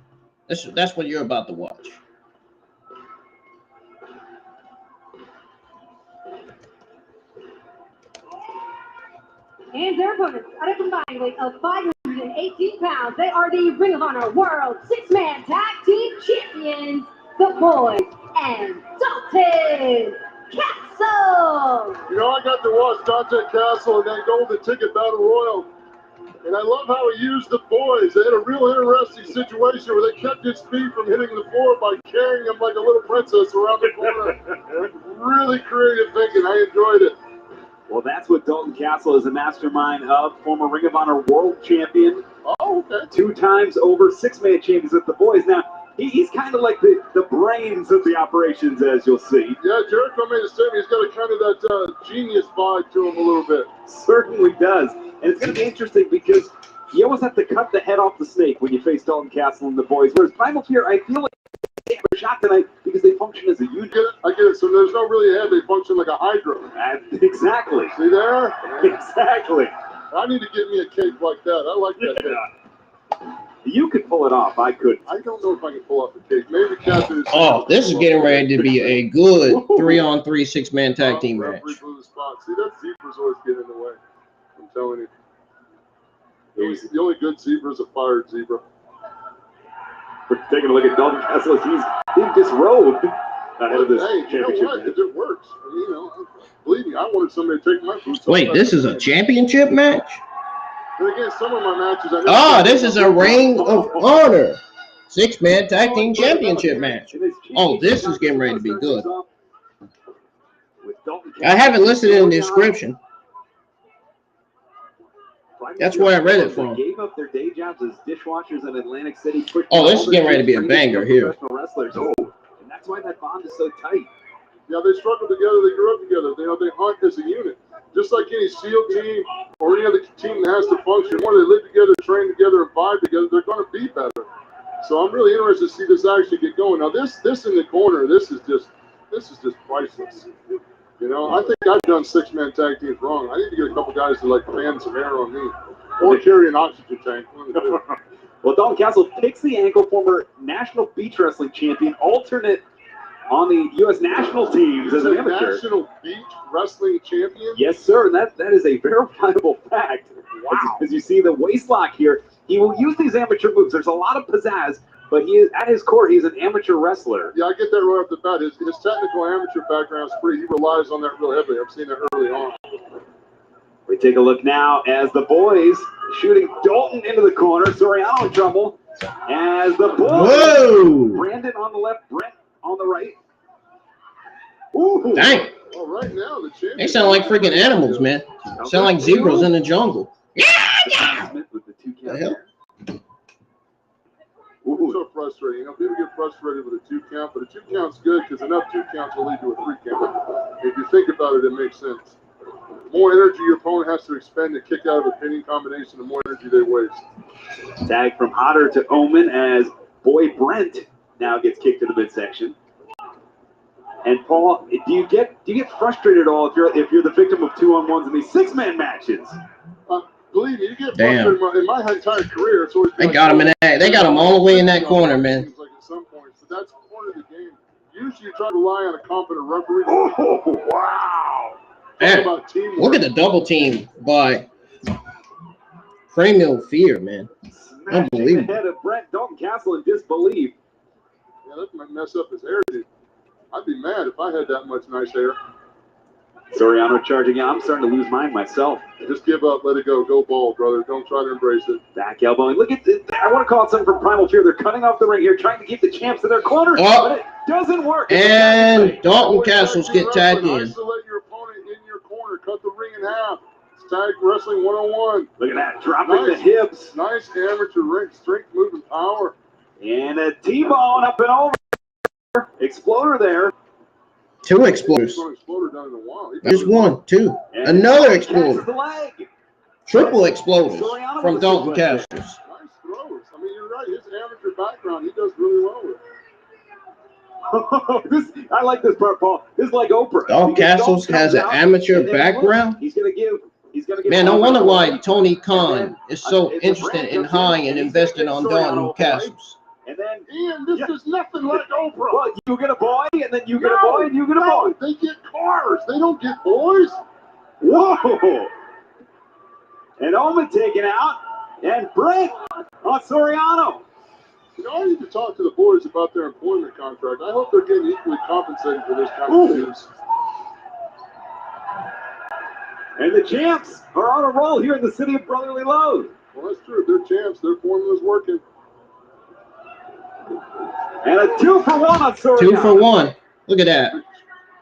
That's what you're about to watch. And their opponents, at a combined weight of 518 pounds, they are the Ring of Honor World 6-Man Tag Team Champions, the Boys and Dalton. Dalton Castle. You know, I got to watch Dante Castle and that Golden Ticket Battle Royal. And I love how he used the boys. They had a real interesting situation where they kept his feet from hitting the floor by carrying him like a little princess around the corner. Really creative thinking. I enjoyed it. Well, that's what Dalton Castle is a mastermind of. Former Ring of Honor World Champion. Oh, okay. 2 times over 6-man champions with the boys. Now, he's kind of like the brains of the operations, as you'll see. Yeah, Jericho made a statement. He's got a kind of that genius vibe to him a little bit. Certainly does. And it's going to be interesting because you almost have to cut the head off the snake when you face Dalton Castle and the boys. Whereas Primal Fear, I feel like they have a shot tonight because they function as a unit. I get it. So there's no really head. They function like a hydra. Exactly. See there? Exactly. I need to get me a cake like that. I like that cake. You could pull it off. I couldn't. I don't know if I can pull off the cake. Maybe Captain. Oh, this is getting ready to be a good 3-on-3 6-man tag team match. See, that zebra's always getting in the way. I'm telling you. The only good zebra is a fired zebra. We're taking a look at Dalton Castle. He's being disrobed ahead of this championship. You know what? If it works, you know, believe me, I wanted somebody to take my food. Wait, this is a championship match? But again, some of my matches. This is a Ring of Honor 6-man tag team championship match. Oh, this is getting ready to be good. I haven't listed it in the description. That's where I read it from. They gave up their day jobs as dishwashers in Atlantic City. Oh, this is getting ready to be a banger here. Wrestlers. Oh, and that's why that bond is so tight. Yeah, they struggle together. They grew up together. They hunt as a unit. Just like any SEAL team or any other team that has to function, the more they live together, train together, and vibe together, they're going to be better. So I'm really interested to see this actually get going. Now, this in the corner, this is just priceless. You know, I think I've done 6-man tag teams wrong. I need to get a couple guys to like fan some air on me or carry an oxygen tank. Well, Dalton Castle picks the ankle, former National Beach Wrestling Champion, alternate on the U.S. national teams as an amateur. National Beach Wrestling Champion? Yes, sir. And that is a verifiable fact. Wow. As you see the waist lock here, he will use these amateur moves. There's a lot of pizzazz, but he is at his core, he's an amateur wrestler. Yeah, I get that right off the bat. His technical amateur background is pretty. He relies on that real heavily. I've seen that early on. We take a look now as the boys shooting Dalton into the corner. Soriano in trouble. As the boys. Whoa! Brandon on the left, Brent on the right. Ooh. Dang. Well, right now, the champion. They sound like freaking animals, man. Sound like zebras in the jungle. Yeah! With the 2 count hell? there. It's so frustrating. You know, people get frustrated with a 2 count, but a 2 count's good because enough 2 counts will lead to a 3 count. If you think about it, it makes sense. The more energy your opponent has to expend to kick out of a pinning combination, the more energy they waste. Tag from Otter to Omen as Boy Brent now gets kicked to the midsection. And Paul, do you get frustrated at all if you're the victim of 2-on-1s in these 6-man matches? Believe me, you get frustrated. In my entire career, it's always been They got him in that. They got him all the way in that corner, man. Like at some points, but that's part of the game. Usually, you try to rely on a competent referee. Oh, wow! Man, look at the double team by Primal Fear, man. Unbelievable. The head of Brent Dalton Castle in disbelief. Yeah, that might mess up his hair, dude. I'd be mad if I had that much nice hair. Soriano charging out. I'm starting to lose mine myself. Just give up, let it go. Go ball, brother. Don't try to embrace it. Back elbowing. Look at this. I want to call it something from Primal Fear. They're cutting off the ring here, trying to keep the champs in their corner, but it doesn't work. And Dalton Castles get tagged in. Isolate your opponent in your corner. Cut the ring in half. It's tag wrestling 101. Look at that. Dropping the hips. Nice amateur ring. Strength, movement, power. And a T-bone up and over. Exploder there. 2 exploders. Just 1, 2. And another exploder. The leg. Triple exploders from Dalton Castles. Nice throws. I mean, you're right. His amateur background, he does really well with. I like this part, Paul. This is like Oprah. Dalton Castles has an amateur background. He's gonna give. Man, no wonder why Tony Khan is so interested in hiring and investing on Dalton Castles. And then, Ian, this is nothing like Oprah. Well, you get a boy, and then you get a boy, and you get a boy. They get cars. They don't get boys. Whoa! And Omen taken out, and Brent on Soriano. You know, I need to talk to the boys about their employment contract. I hope they're getting equally compensated for this kind of news. And the champs are on a roll here in the city of brotherly love. Well, that's true. They're champs. Their formula's working. And a 2-for-1 on Soriano. 2 for 1. Look at that.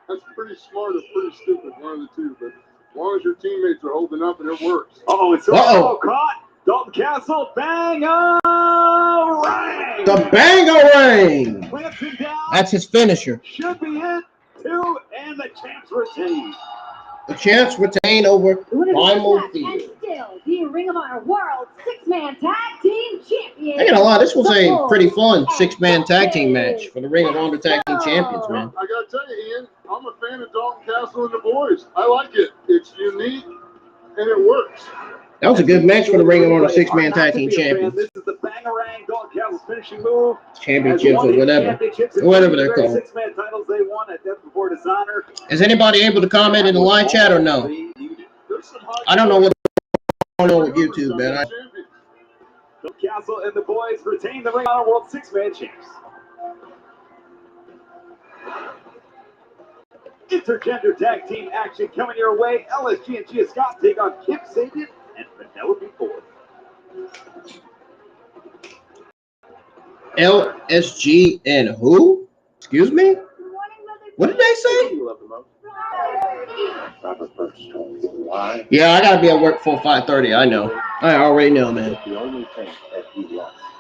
That's pretty smart or pretty stupid, one of the two. But as long as your teammates are holding up and it works. Oh, it's Soriano caught. Dalton Castle, bang-o-rang. The bang-o-rang. Clamps him down. That's his finisher. Should be it. 2, and the champs retain. The champs retain over Primal Fear. And still, the Ring of Honor World 6-Man Tag Team Champion. I ain't gonna lie, this was a pretty fun 6-man tag team match for the Ring of Honor Tag Team Champions, man. I gotta tell you, Ian, I'm a fan of Dalton Castle and the boys. I like it. It's unique and it works. That was a good match for the Ring of Honor 6-man Tag Team Champions. This is the Bangarang Dalton Castle's finishing move. Championships or whatever. Whatever they're called. 6-man titles they won at Death Before Dishonor. Is anybody able to comment in the live chat or no? I don't know what's going on with YouTube, man. Dalton Castle and the boys retain the Ring of Honor World 6-man champs. Intergender tag team action coming your way. LSG and Gia Scott take on Kip Sabian and Penelope Ford. LSG and who? Excuse me? What did they say? Yeah, I gotta be at work before 5:30. I know. I already know, man.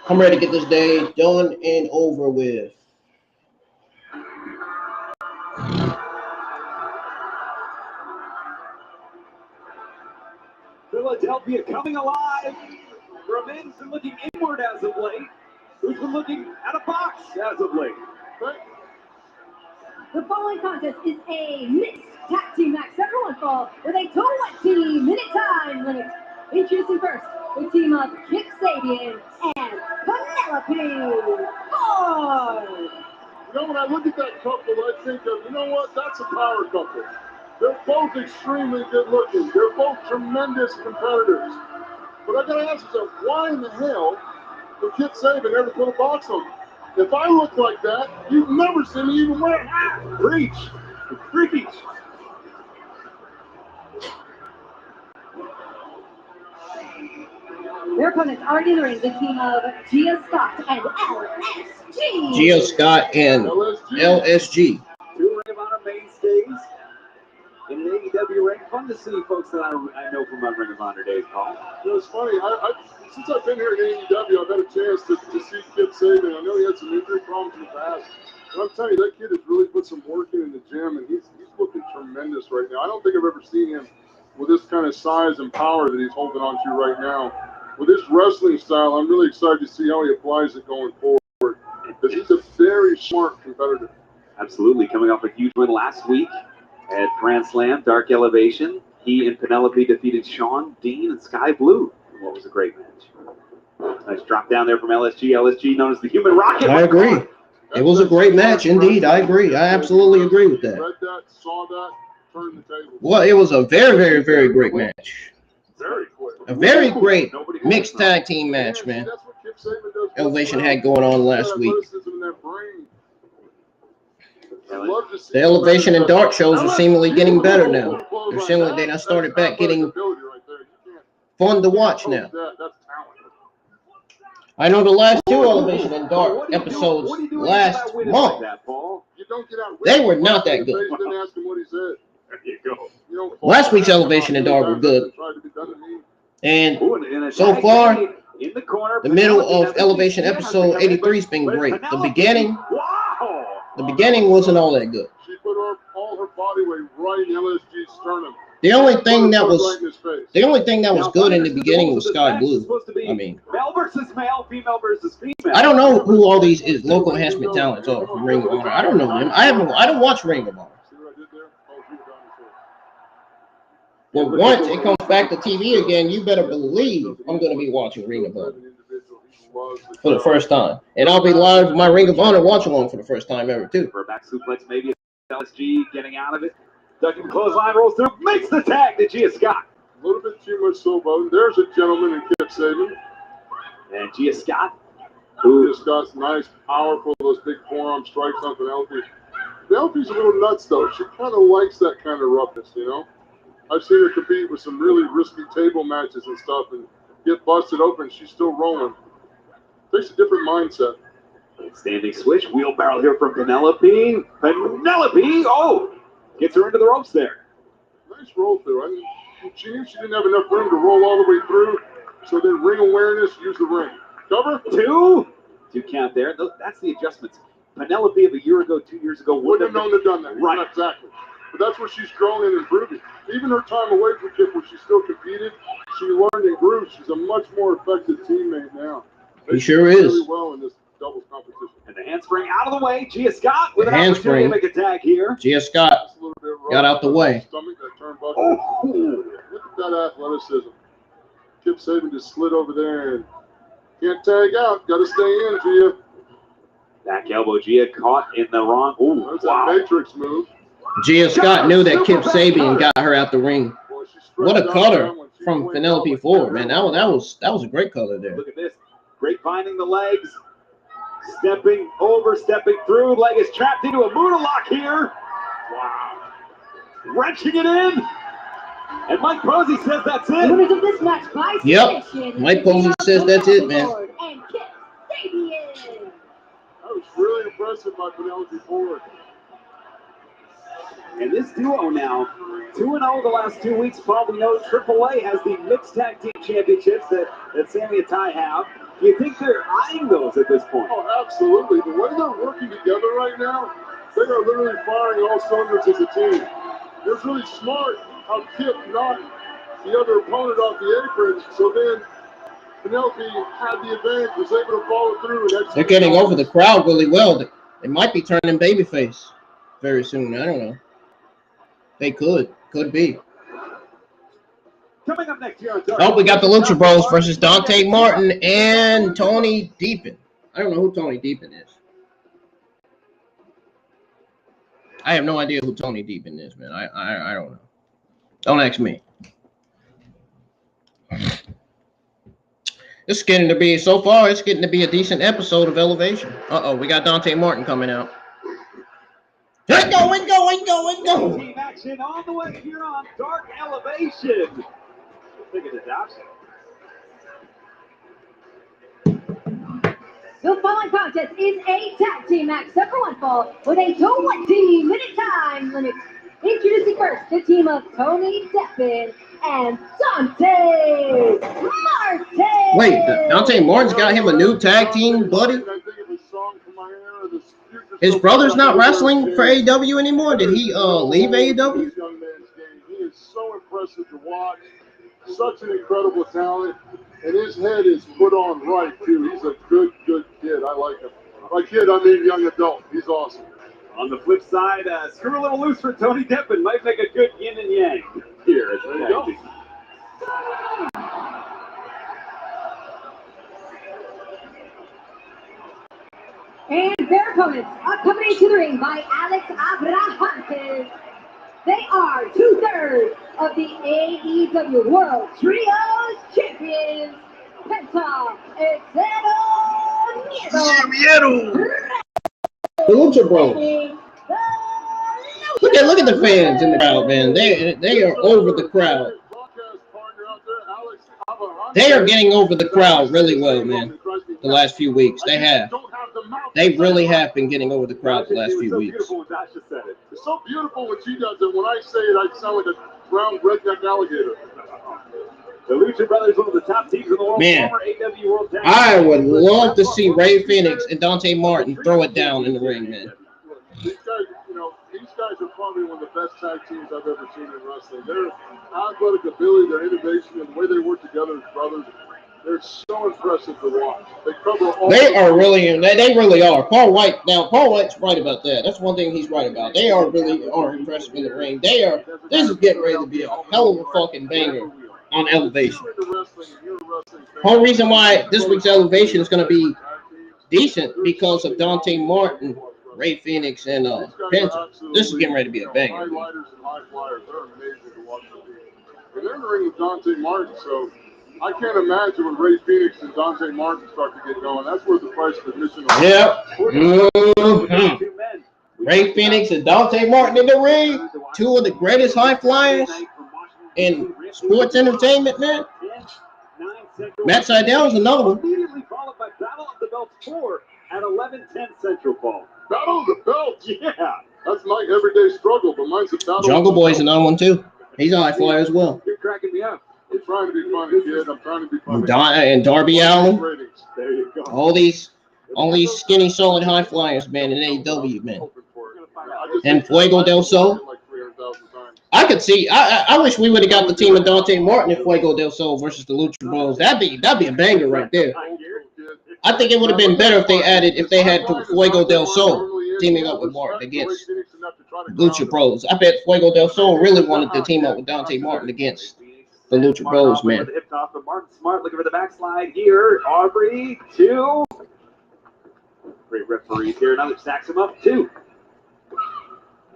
I'm ready to get this day done and over with. Philadelphia coming alive. Remain's been looking inward as of late. Who's been looking at a box as of late? The following contest is a mixed tag team match. Everyone fall with a 20-minute time limit. Introducing first the team of Kip Sabian and Penelope Ford. You know, when I look at that couple, I think of, you know what? That's a power couple. They're both extremely good looking. They're both tremendous competitors. But I gotta ask yourself, why in the hell would Kip Sabian ever put a box on me? If I look like that, you've never seen me even wear a hat. Preach. Preach. Their opponents are in the ring, the team of Gia Scott and LSG. Gia Scott and LSG. 2 Ring of Honor mainstays in an AEW ring. Fun to see folks that I know from my Ring of Honor days, Paul. You know, it's funny. Since I've been here at AEW, I've had a chance to see Kip Sabian. I know he had some injury problems in the past. But I'm telling you, that kid has really put some work in the gym, and he's looking tremendous right now. I don't think I've ever seen him with this kind of size and power that he's holding on to right now. With his wrestling style, I'm really excited to see how he applies it going forward, because he's a very smart competitor. Absolutely. Coming off a huge win last week at Grand Slam, Dark Elevation. He and Penelope defeated Sean, Dean, and Sky Blue. What was a great match. Nice drop down there from LSG. LSG known as the Human Rocket. I agree. It was a great match, indeed. I agree. I absolutely agree with that. Read that, saw that, turned the table. Well, it was a very, very, very great match. Very quick. A very great mixed tag team match, man. That's what Kip Sabian does. Elevation had going on last week. Athleticism in that brain. The Elevation and Dark shows are seemingly getting better now. They're seemingly they done started back getting fun to watch now. I know the last 2 Elevation and Dark episodes last month, they were not that good. Last week's Elevation and Dark were good. And so far, the middle of Elevation episode 83 has been great. The beginning wasn't all that good. She put all her body weight right in LSG's sternum. The only thing that was good in the beginning was Sky Blue. I mean, male versus male, female versus female. I don't know who all these local enhancement talents are from Ring of Honor. I don't know them. I don't watch Ring of Honor. But once it comes back to TV again, you better believe I'm going to be watching Ring of Honor for the first time. And I'll be live with my Ring of Honor watch along for the first time ever, too. For a back suplex, maybe LSG getting out of it. Ducking the clothesline, rolls through, makes the tag to Gia Scott. A little bit too much slow button. There's a gentleman in Kip Sabian. And Gia Scott Just got nice, powerful, those big forearm strikes on Penelope. Penelope's a little nuts, though. She kind of likes that kind of roughness, you know? I've seen her compete with some really risky table matches and stuff and get busted open. She's still rolling. Takes a different mindset. Standing switch, wheelbarrow here from Penelope. Penelope, oh! Gets her into the ropes there. Nice roll through. I mean, she knew she didn't have enough room to roll all the way through, so then ring awareness, use the ring. Cover? Two count there. That's the adjustments. Penelope of a year ago, 2 years ago, wouldn't have known to done that. Right. Exactly. But that's where she's growing and improving. Even her time away from Kip, where she still competed, she learned and grew. She's a much more effective teammate now. He sure is. Really well in this doubles competition. And the handspring out of the way. Gia Scott with an opportunity to make a tag here. Gia Scott got out the way. Stomach, that turnbuckle. Look at that athleticism. Kip Sabian just slid over there and can't tag out. Got to stay in, Gia. Back elbow, Gia caught in the wrong. Ooh, that's a matrix move. Gia Scott knew that Kip Sabian got her out the ring. What a cutter from Penelope Ford, man. That was a great color there. Look at this. Great finding the legs. Stepping over, stepping through. Leg is trapped into a Buddha lock here. Wow. Wrenching it in. And Mike Posey says that's it. Winners of this match by submission. Mike Posey says that's it, man. And Kip Sabian. That was really impressive by Penelope Ford. And this duo now, 2-0 the last 2 weeks. Probably know AAA has the mixed tag team championships that Sammy and Ty have. Do you think they're eyeing those at this point? Oh, absolutely. The way they're working together right now, they are literally firing all cylinders as a team. It was really smart how Kip knocked the other opponent off the apron, so then Penelope had the advantage, was able to follow through. And they're getting over the crowd really well. They might be turning babyface very soon. I don't know. They could be. Coming up next year on Dark. Oh, we got the Lucha Brothers versus Dante Martin and Tony Deepin. I don't know who Tony Deepin is. I have no idea who Tony Deepin is, man. I don't know. Don't ask me. It's getting to be, so far, it's getting to be a decent episode of Elevation. Uh-oh, we got Dante Martin coming out. Go. Team action on the way here on Dark Elevation. Look at adoption. The following contest is a tag team match, set for one fall, with a 20-minute time limit. Introducing first the team of Tony Deppin and Dante Martin. Wait, Dante Martin's got him a new tag team buddy? His brother's not wrestling for AEW anymore? Did he leave AEW? He is so impressive to watch. Such an incredible talent. And his head is put on right, too. He's a good kid. I like him. By kid, I mean young adult. He's awesome. On the flip side, screw a little loose for Tony Deppin. Might make a good yin and yang here. There you go. And their opponents, accompanied to the ring by Alex Abrahantes. They are 2/3 of the AEW World Trios Champions, Penta Exero. The Lucha Brothers. Look at the fans in the crowd, man. They are over the crowd. They are getting over the crowd really well, man. The last few weeks, they have. They really have been getting over the crowd the last few weeks. It's so beautiful when she does it. When I say it, I sound like a brown redneck alligator. The Lucha Brothers, one of the top teams in the world. Man, I would love to see Ray Phoenix and Dante Martin throw it down in the ring, man. These guys are probably one of the best tag teams I've ever seen in wrestling. Their athletic ability, their innovation, and the way they work together as brothers, they're so impressive to watch. They cover all. They really are. Paul White's right about that. That's one thing he's right about. They really are impressive in the ring. This is getting ready to be a hell of a fucking banger on Elevation. Whole reason why this week's Elevation is going to be decent because of Dante Martin, Ray Phoenix, and Penta. This is getting ready to be a banger. Highlighters and high flyers, they're amazing to watch. And they're in the ring with Dante Martin, so I can't imagine when Ray Phoenix and Dante Martin start to get going. That's where the price of admission is. Yep. Ray Phoenix and Dante Martin in the ring. Two of the greatest high flyers in sports entertainment, man. Matt Sydal is another one. Immediately followed by Battle of the Belts 4 at 11:10 Central, Paul. Battle of the Belts? Yeah. That's my everyday struggle, but mine's a battle. Jungle Boy's another one, too. He's a high flyer as well. You're cracking me up. I'm trying to be funny, kid. I'm trying to be funny. And Darby Allin. There you go. All these skinny, solid high flyers, man, in AEW, man. And Fuego del Sol. I could see. I wish we would have got the team of Dante Martin and Fuego del Sol versus the Lucha Brothers. That'd be a banger right there. I think it would have been better if they had Fuego del Sol teaming up with Martin against Lucha Bros. I bet Fuego del Sol really wanted to team up with Dante Martin against the Lucha Bros, man. The hip toss from Martin Smart looking for the backslide here. Aubrey, 2. Great referees here. Another stacks him up, 2.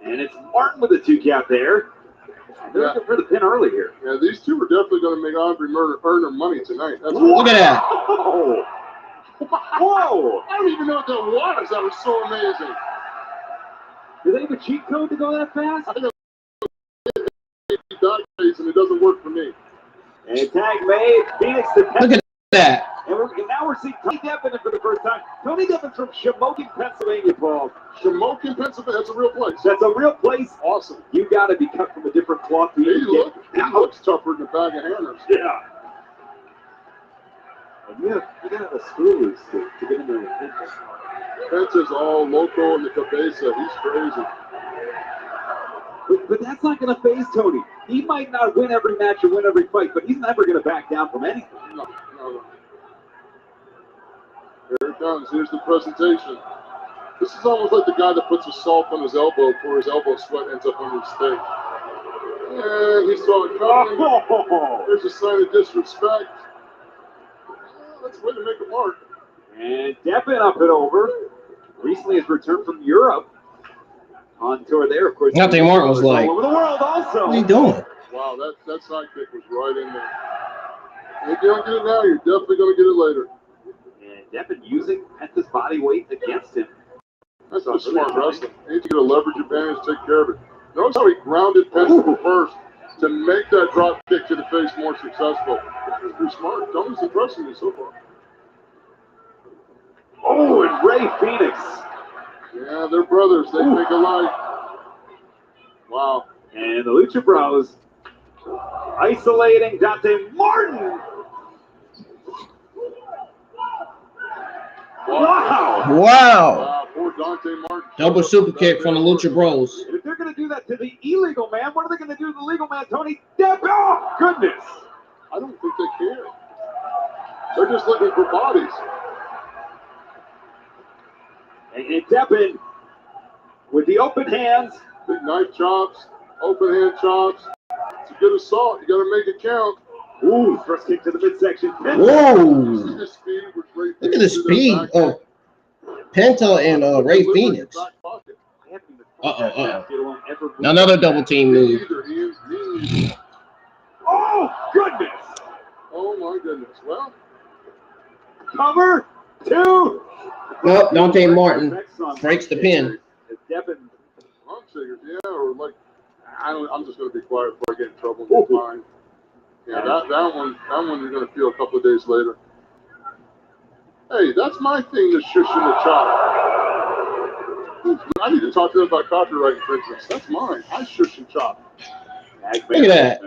And it's Martin with a 2 count there. They're looking for the pin early here. Yeah, these two are definitely going to make Aubrey earn her money tonight. Look at that. Whoa! I don't even know what that was. That was so amazing. Do they have a cheat code to go that fast? I got and it doesn't work for me. And tag made. Phoenix to Look at that. And now we're seeing Tony Deppen for the first time. Tony Deppen's from Shamokin, Pennsylvania, Paul. Shamokin, Pennsylvania? That's a real place. That's a real place. Awesome. You got to be cut from a different cloth. He looks tougher than a bag of hammers. Yeah. And you got to have a screw loose to get in there. Pence's all loco in the cabeza. He's crazy. But that's not going to phase Tony. He might not win every match or win every fight, but he's never going to back down from anything. No. Here it comes. Here's the presentation. This is almost like the guy that puts a salt on his elbow before his elbow sweat ends up on his steak. And he saw it coming. There's a sign of disrespect. That's a way to make a mark. And Deppen up and over. Recently has returned from Europe. On tour there, of course. Dante Martin was like, all over the world also. What are you doing? Wow, that sidekick was right in there. If you don't get it now, you're definitely going to get it later. And Deppen using Penta's body weight against him. That's just smart wrestling. You need to get a leverage advantage, take care of it. Notice how he grounded Penta first to make that drop kick to the face more successful. It's pretty smart. Tony's impressing me so far. Oh, and Ray Phoenix. Yeah, they're brothers. They think alike. Wow. And the Lucha Bros isolating Dante Martin. Wow. Poor Dante Martin. Double super kick from the Lucha Bros. And if they're going to do that to the illegal man, what are they going to do to the legal man, Tony Deppen? Oh, goodness. I don't think they care. They're just looking for bodies. And Deppen with the open hands. Big knife chops, open hand chops. It's a good assault. You got to make it count. Ooh, first kick to the midsection. Whoa. Look at the speed of Penta and Ray Phoenix. Another double team move. Oh, goodness. Oh, my goodness. Well. Cover 2. Nope, Dante Martin breaks the pin. Yeah, or like, I'm just going to be quiet before I get in trouble and get fined. Yeah, that one you're going to feel a couple of days later. Hey, that's my thing, the shush and the chop. I need to talk to them about copyright infringements. That's mine. I shush and chop. Look at that.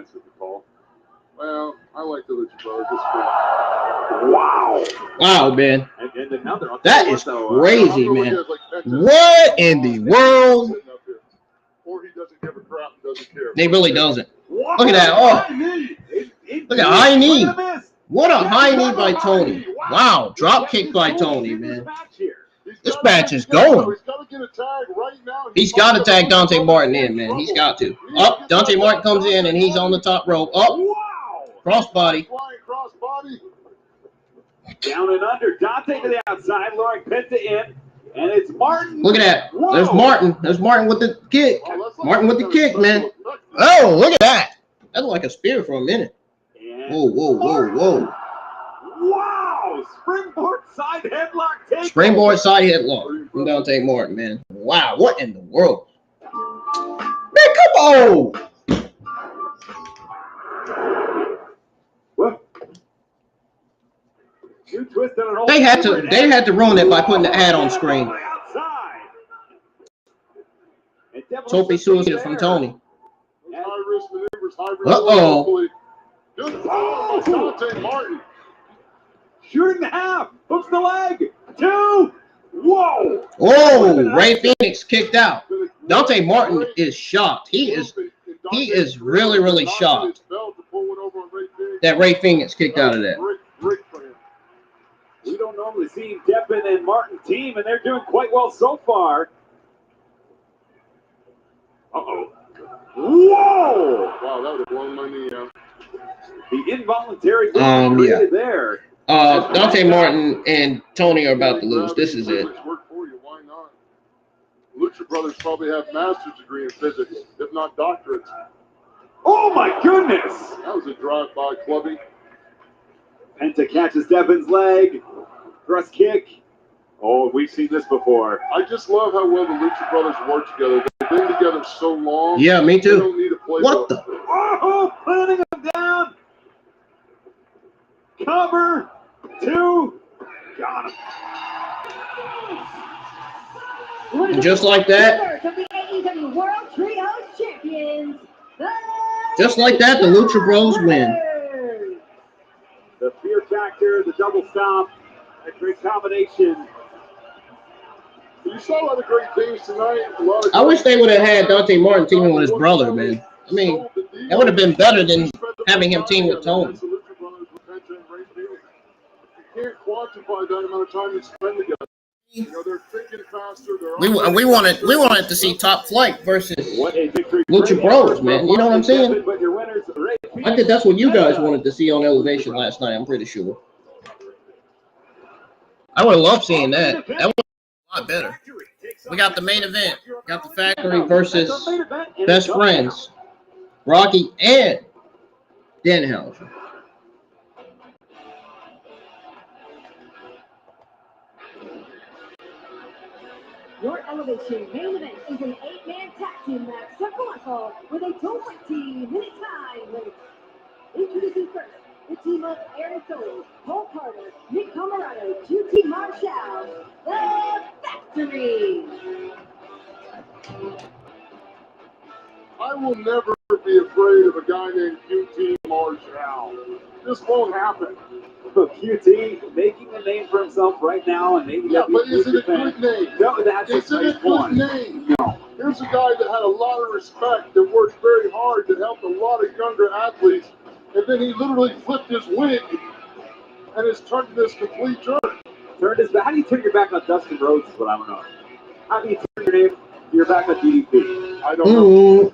Well, I like the Lucha Brothers. It's cool. Wow. Wow, man. And another, that is crazy, man. What in the world? Or he doesn't give a crap and doesn't care. He really doesn't. Look at that. Oh. Look at high knee. What a high knee by Tony. Wow. Drop kick by Tony, man. This match is going. He's got to tag Dante Martin in, man. He's got to. Up. Dante Martin comes in and he's on the top rope. Up. Crossbody. Down and under. Dante to the outside. Luring Penta in. And it's Martin. Look at that. There's Martin. There's Martin with the kick. Martin with the kick, man. Oh, look at that. That looked like a spear for a minute. Whoa. Wow! Springboard side headlock takeover. Springboard side headlock from Dante Martin, man. Wow, what in the world? Man, come on! Well, you twisted an old They had to ruin it by putting the ad on screen. Tope suicide from Tony. High-risk maneuvers, high-risk. Uh-oh. Good power by Dante Martin. Shooting the half. Hooks the leg. 2. Whoa. Oh, Ray Phoenix kicked out. Dante Martin is shocked. He is really shocked that Ray Phoenix kicked out of that. We don't normally see Deppen and Martin team, and they're doing quite well so far. Uh-oh. Whoa! Wow, that would have blown my knee out. The involuntary yeah. there. Dante Martin and Tony are about to lose. This is it. Work for you. Why not? Lucha Brothers probably have master's degree in physics, if not doctorates. Oh my goodness! That was a drive-by clubbing. Penta catches Devin's leg. Thrust kick. Oh, we've seen this before. I just love how well the Lucha Brothers work together. They've been together so long. Yeah, me too. They don't need to play what the? Oh, planting him down. Cover. 2. Got him. Just like that. Of the AEW World Trios Champions. Just like that, the Lucha Bros win. The fear factor, the double stomp, a great combination. You saw a lot of great things tonight. I wish they would have had Dante Martin teaming with his brother, man. I mean, that would have been better than having him team with Tony. You can't quantify that amount of time you spend together. You know, they're thinking faster. We wanted to see Top Flight versus Lucha Bros, man. You know what I'm saying? I think that's what you guys wanted to see on Elevation last night. I'm pretty sure. I would have loved seeing that. That would be a lot better. We got the main event. Got the Factory versus Best Friends, Rocky and Danhausen. Your Elevation main event is an 8-man tag team match semifinal with a 20-minute time limit. Introducing first, the team of Aaron Soul, Paul Carter, Nick Camarado, QT Marshall, the Factory. I will never be afraid of a guy named QT Marshall. This won't happen. QT making a name for himself right now, and maybe but is it a good name? No, that's is it a good name? No. Here's a guy that had a lot of respect, that worked very hard, that helped a lot of younger athletes, and then he literally flipped his wig and has turned this complete turn. How do you turn your back on Dustin Rhodes? Is what I want to know. How do you turn your back on DDP? I don't know.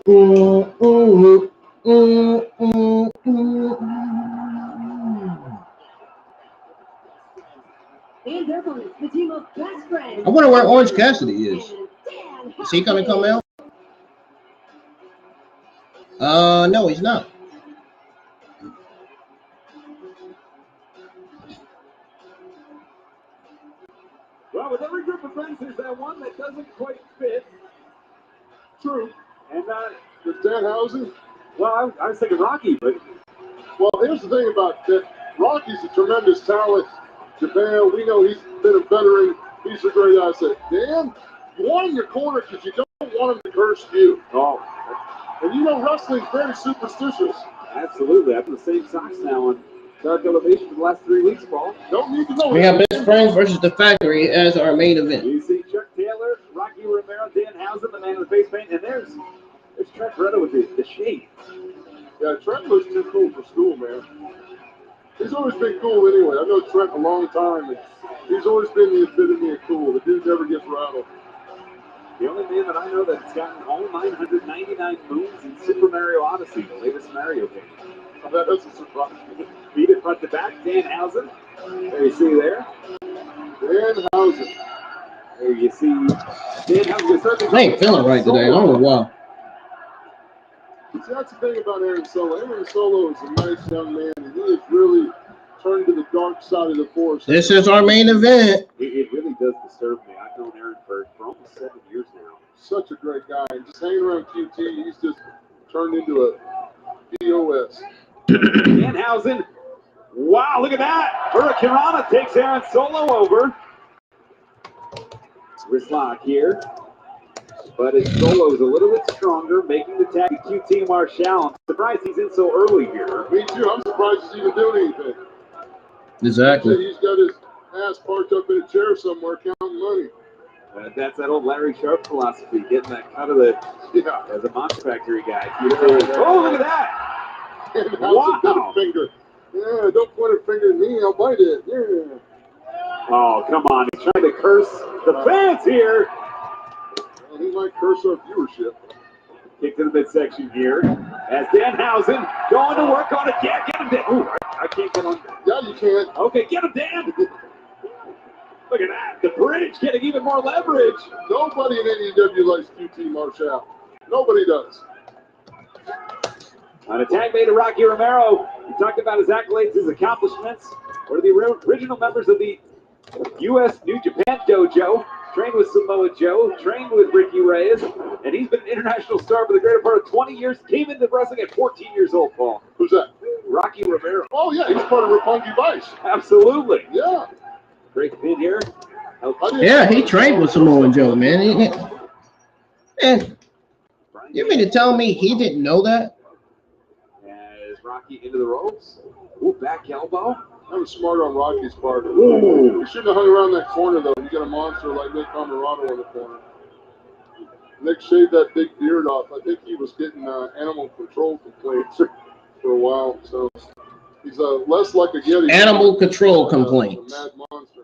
And their opponents, the team of Best Friends. I wonder where Orange Cassidy is. Is he gonna come out? No, he's not. Well, with every group of friends, there's that one that doesn't quite fit. True. And with Danhausen? Well, I was thinking Rocky, but well, here's the thing about that. Rocky's a tremendous talent. Japan, we know he's been a veteran. He's a great asset. Dan, you want him in your corner because you don't want him to curse you. Oh. And you know wrestling's very superstitious. Absolutely. I've been the same socks now on Dark Elevation for the last 3 weeks, Paul. Don't need to know. We have Best Friends versus the Factory as our main event. You see Chuck Taylor, Rocky Romero, Danhausen, the man with the face paint, and there's Trent Beretta with the shades. Yeah, Trent was too cool for school, man. He's always been cool anyway. I know Trent a long time, and he's always been the epitome of cool. The dude never gets rattled. The only man that I know that's gotten all 999 moons in Super Mario Odyssey, the latest Mario game. Oh, that doesn't surprise me. Beat it front to back, Danhausen. There you see there. Danhausen. There you see Danhausen. I ain't feeling right today. I don't know why. See, that's the thing about Aaron Solo. Aaron Solo is a nice young man, and he has really turned to the dark side of the force. This is our main event. It really does disturb me. I've known Aaron for almost 7 years now. Such a great guy. And just hanging around QT, he's just turned into a POS. Danhausen. Wow, look at that. Hurricanrana takes Aaron Solo over. Rizlock here. But his Solo's a little bit stronger, making the tag to QT Marshall. I'm surprised he's in so early here. Me too. I'm surprised he's even doing anything. Exactly. He's got his ass parked up in a chair somewhere counting money. That's that old Larry Sharp philosophy, getting that cut of the, as a Monster Factory guy. Oh, look at that. Wow. Finger. Yeah, don't point a finger at me, I'll bite it. Yeah. Oh, come on. He's trying to curse the fans here. Well, he might curse our viewership. Kick to the midsection here. As Danhausen going to work on it. Yeah, get him, Dan. Ooh, I can't get on. Yeah, you can. Okay, get him, Dan. Look at that. The bridge getting even more leverage. Nobody in AEW likes QT Marshall. Nobody does. On a tag made to Rocky Romero. We talked about his accolades, his accomplishments. One of the original members of the U.S. New Japan Dojo. Trained with Samoa Joe. Trained with Ricky Reyes. And he's been an international star for the greater part of 20 years. Came into wrestling at 14 years old, Paul. Who's that? Rocky Romero. Oh, yeah, he's part of Roppongi Vice. Absolutely. Yeah. Great pin here. Yeah, he trained with Samoa Joe, man. And you mean to tell me he didn't know that? As Rocky into the ropes. Ooh, back elbow. That was smart on Rocky's part. Ooh. He shouldn't have hung around that corner, though. You got a monster like Nick Camarado in the corner. Nick shaved that big beard off. I think he was getting animal control complaints for a while. So he's less like a Yeti. Animal control complaints. Mad monster.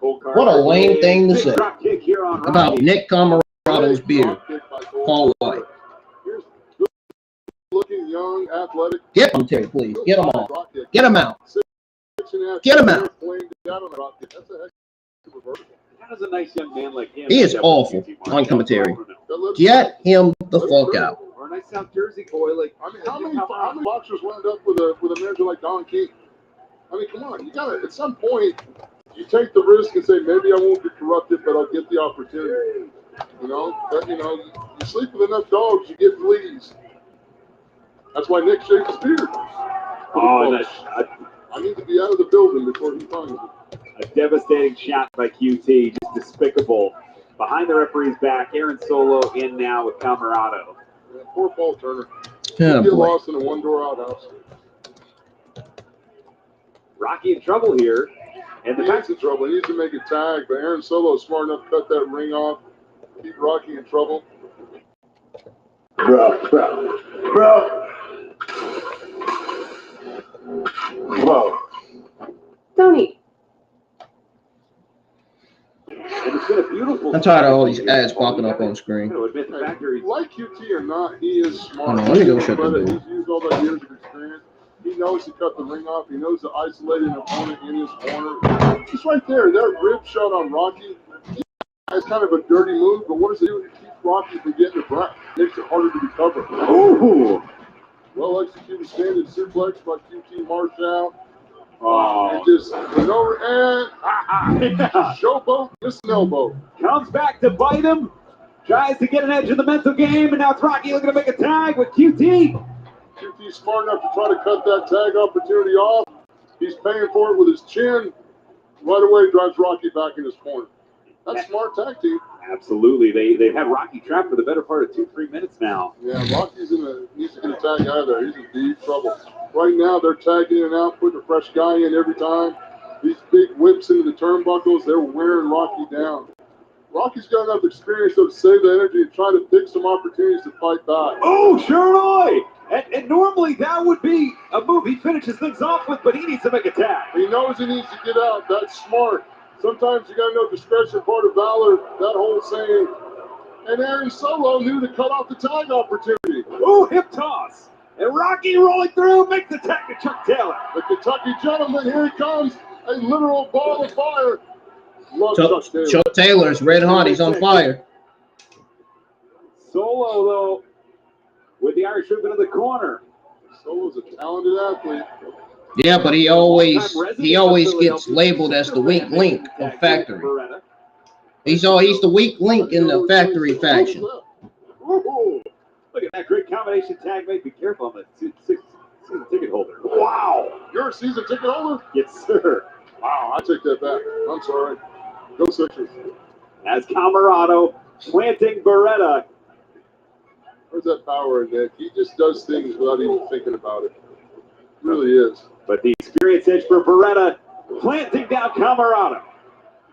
What a lame thing to say about Nick Camarado's beard. Paul White. Here's looking young, athletic. Get him, Terry, please. Get him off. Get him out. Get him out. That is a nice young man like him. He is awful on commentary. Get him the fuck out. Or a nice South Jersey boy like. I mean, how many boxers wound up with a manager like Don King? I mean, come on, you gotta at some point you take the risk and say maybe I won't get corrupted, but I'll get the opportunity. You know, but you sleep with enough dogs, you get fleas. That's why Nick shaved his beard. Oh, I need to be out of the building before he finds it. A devastating shot by QT, just despicable. Behind the referee's back, Aaron Solo in now with Camarado. Yeah, poor Paul Turner. Oh, Get lost in a one-door outhouse. Rocky in trouble here. And the He's in trouble. He needs to make a tag, but Aaron Solo is smart enough to cut that ring off. Keep Rocky in trouble. Bro. Tony. And it's been a beautiful. I'm tired of all these ads popping up on screen. Like QT or not, he is smart. Hold on, let me go shut the door. He's used all that years of experience. He knows to cut the ring off. He knows to isolate an opponent in his corner. He's right there. That rib shot on Rocky. It's kind of a dirty move, but what does it do? It keeps Rocky from getting a breath. Makes it harder to recover. Ooh. Well executed standing suplex by QT Marshall. Oh. And just showboat, miss an elbow. Comes back to bite him. Tries to get an edge in the mental game, and now it's Rocky looking to make a tag with QT. QT's smart enough to try to cut that tag opportunity off. He's paying for it with his chin. Right away drives Rocky back in his corner. That's smart tag team. Absolutely. They've had Rocky trapped for the better part of 2-3 minutes now. Yeah, Rocky's needs to get a tag out of there. He's in deep trouble. Right now, they're tagging in and out, putting a fresh guy in every time. These big whips into the turnbuckles, they're wearing Rocky down. Rocky's got enough experience, though, to save the energy and try to pick some opportunities to fight back. Oh, sure. And normally that would be a move he finishes things off with, but he needs to make a tag. He knows he needs to get out. That's smart. Sometimes you got to know discretion, part of valor, that whole saying. And Aaron Solo knew to cut off the tag opportunity. Oh, hip toss. And Rocky rolling through, makes the tag to Chuck Taylor. The Kentucky gentleman, here he comes. A literal ball of fire. Love Chuck Taylor. Chuck Taylor's red hot. He's on fire. Solo, though, with the Irish whip into the corner. Solo's a talented athlete. Yeah, but he always gets labeled as the weak link of Factory. He's the weak link in the Factory faction. Ooh, look at that great combination tag made. Be careful on the season ticket holder. Wow, you're a season ticket holder? Yes, sir. Wow, I take that back. I'm sorry. Go Sixers. As Camarado planting Beretta. Where's that power in Nick? He just does things without even thinking about it. He really is. But the experience edge for Beretta, planting down Camarado.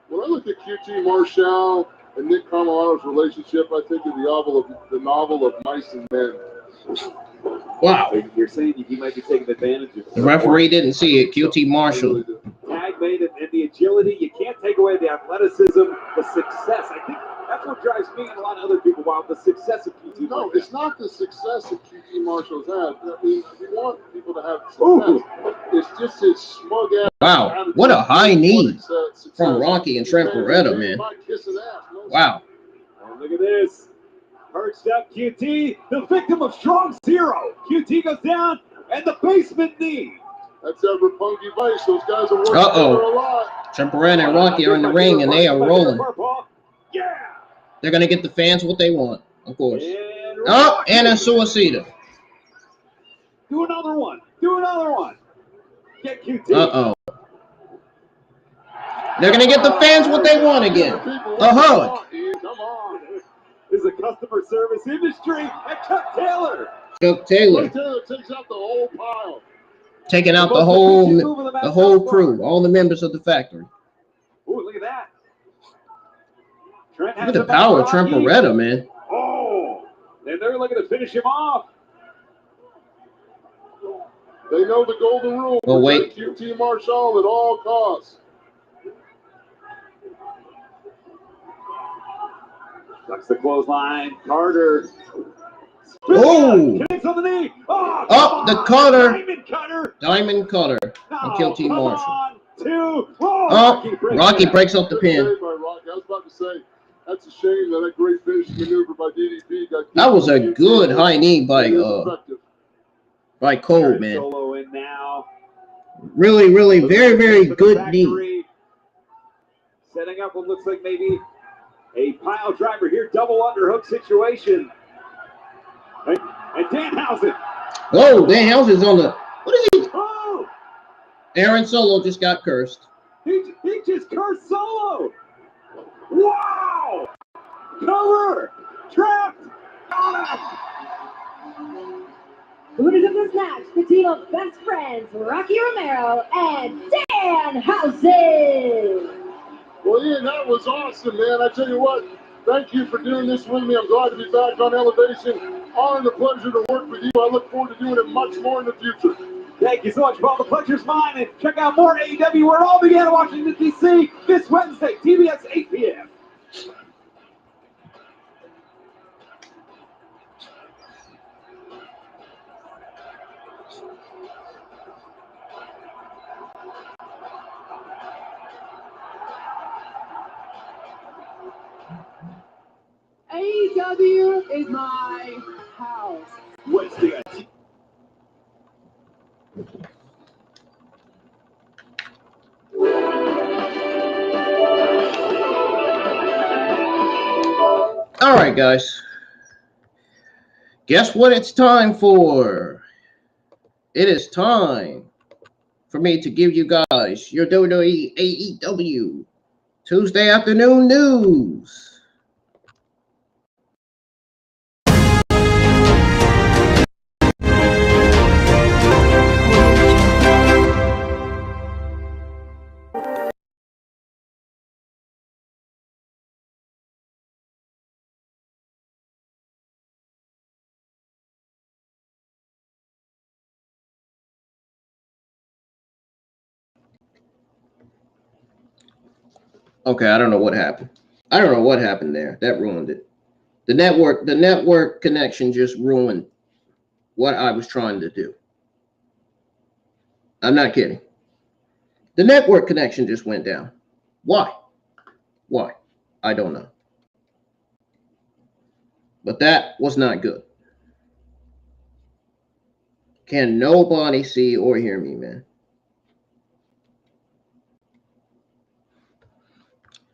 When I look at QT Marshall and Nick Camarado's relationship, I think of the novel of Mice and Men. Wow. So you're saying he might be taking advantage of The referee didn't see it. QT Marshall. Tag made it, and the agility. You can't take away the athleticism, the success. I think that's what drives me and a lot of other people wild, the success of QT. No, it's not the success that QT Marshall's had. I mean, we want people to have success. It's just his smug ass. Wow, what a high knee from Rocky and Trent Beretta, man. Wow. And look at this. Perched up QT, the victim of Strong's hero. QT goes down, and the basement knee. That's ever Punky Vice. Those guys are working together a lot. Trent Beretta and Rocky are in the ring, and they are rolling. Yeah. They're going to get the fans what they want, of course. And a suicida. Do another one. Get QT. Uh-oh. They're going to get the fans what they want again. A hug. Come on. This is a customer service industry. And Chuck Taylor. Chuck Taylor. Chuck Taylor takes out the whole pile. Taking out the whole crew, all the members of the Factory. Ooh, look at that. Look at the power of Trent Beretta, man. Oh, and they're looking to finish him off. They know the golden rule. Oh, wait. QT Marshall at all costs. Ducks the clothesline. Carter. Oh! Connects on the knee. Oh, the cutter. Diamond cutter. Diamond cutter on QT Marshall. Oh, Rocky breaks up the pin. I was about to say, that's a shame that great finish maneuver by DDP got. That was a good high knee by Cole, man. Solo in now. Really, really, very, very good knee. Setting up what looks like maybe a pile driver here, double underhook situation. And Danhausen. Whoa, Danhausen's on the. What is he? Oh! Aaron Solo just got cursed. He just cursed Solo. Wow! Cover! Trapped! Winners of this match, the team of best friends, Rocky Romero and Danhausen. Well, Ian, that was awesome, man. I tell you what, thank you for doing this with me. I'm glad to be back on Elevation. Honor and a pleasure to work with you. I look forward to doing it much more in the future. Thank you so much, Paul. The pleasure's mine. And check out more AEW where it all began in Washington, D.C. this Wednesday, TBS 8 p.m. AEW is my house. Wednesday. All right, guys. Guess what it's time for? It is time for me to give you guys your WWE AEW Tuesday afternoon news. Okay, I don't know what happened. I don't know what happened there. That ruined it. The network connection just ruined what I was trying to do. I'm not kidding. The network connection just went down. Why? Why? I don't know. But that was not good. Can nobody see or hear me, man?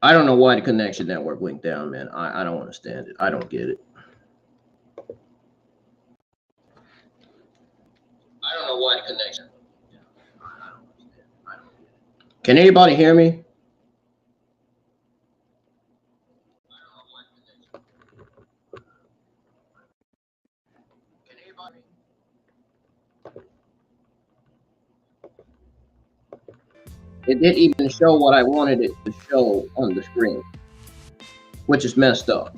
I don't know why the connection network went down, man. I don't understand it. I don't get it. I don't know why the connection. I don't understand. I don't get it. Can anybody hear me? Can anybody? It didn't even show what I wanted it to show on the screen, which is messed up.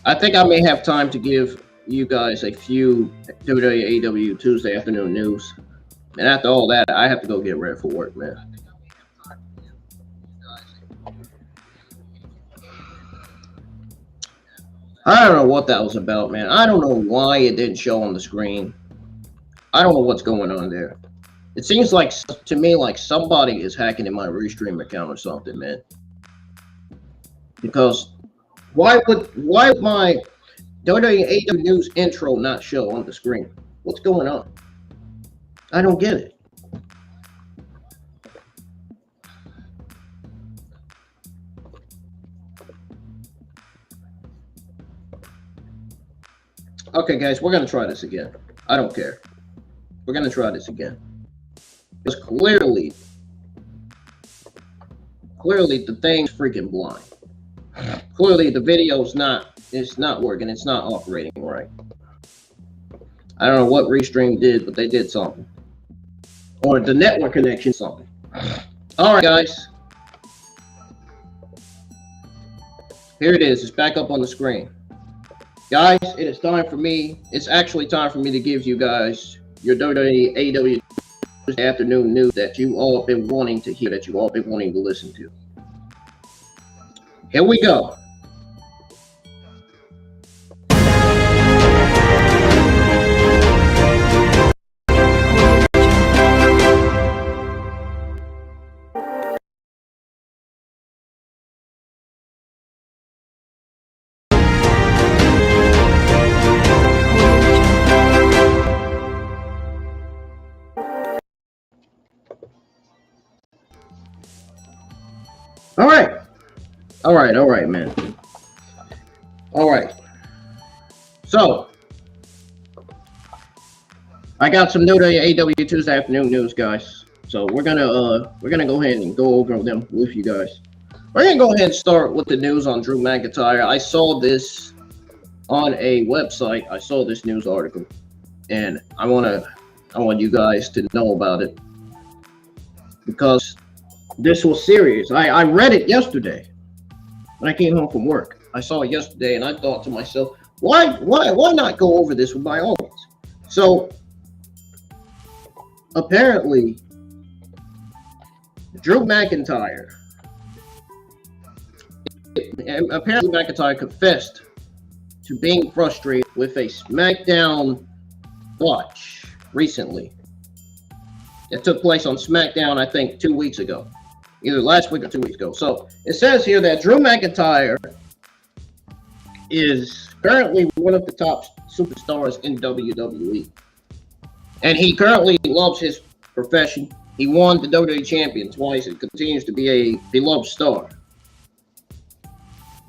I think I may have time to give you guys a few WWE AEW Tuesday afternoon news. And after all that, I have to go get ready for work, man. I don't know what that was about, man. I don't know why it didn't show on the screen. I don't know what's going on there. It seems like, to me, like somebody is hacking in my Restream account or something, man. Because why would my WWE AEW News intro not show on the screen? What's going on? I don't get it. Okay, guys, we're going to try this again. I don't care. We're going to try this again. Because clearly the thing's freaking blind. Clearly the video's it's not working. It's not operating right. I don't know what Restream did, but they did something. Or the network connection something. All right, guys. Here it is. It's back up on the screen. Guys, it is time for me. It's actually time for me to give you guys your WWE AEW afternoon news that you all have been wanting to hear, that you all have been wanting to listen to. Here we go. All right, man. All right. So, I got some new AEW Tuesday afternoon news, guys. So we're gonna go ahead and go over them with you guys. We're gonna go ahead and start with the news on Drew McIntyre. I saw this on a website. I saw this news article, and I want you guys to know about it because this was serious. I read it yesterday when I came home from work. I saw it yesterday, and I thought to myself, why not go over this with my audience? So apparently, Drew McIntyre confessed to being frustrated with a SmackDown botch recently. It took place on SmackDown, I think, 2 weeks ago. Either last week or 2 weeks ago. So it says here that Drew McIntyre is currently one of the top superstars in WWE. And he currently loves his profession. He won the WWE Champion twice and continues to be a beloved star.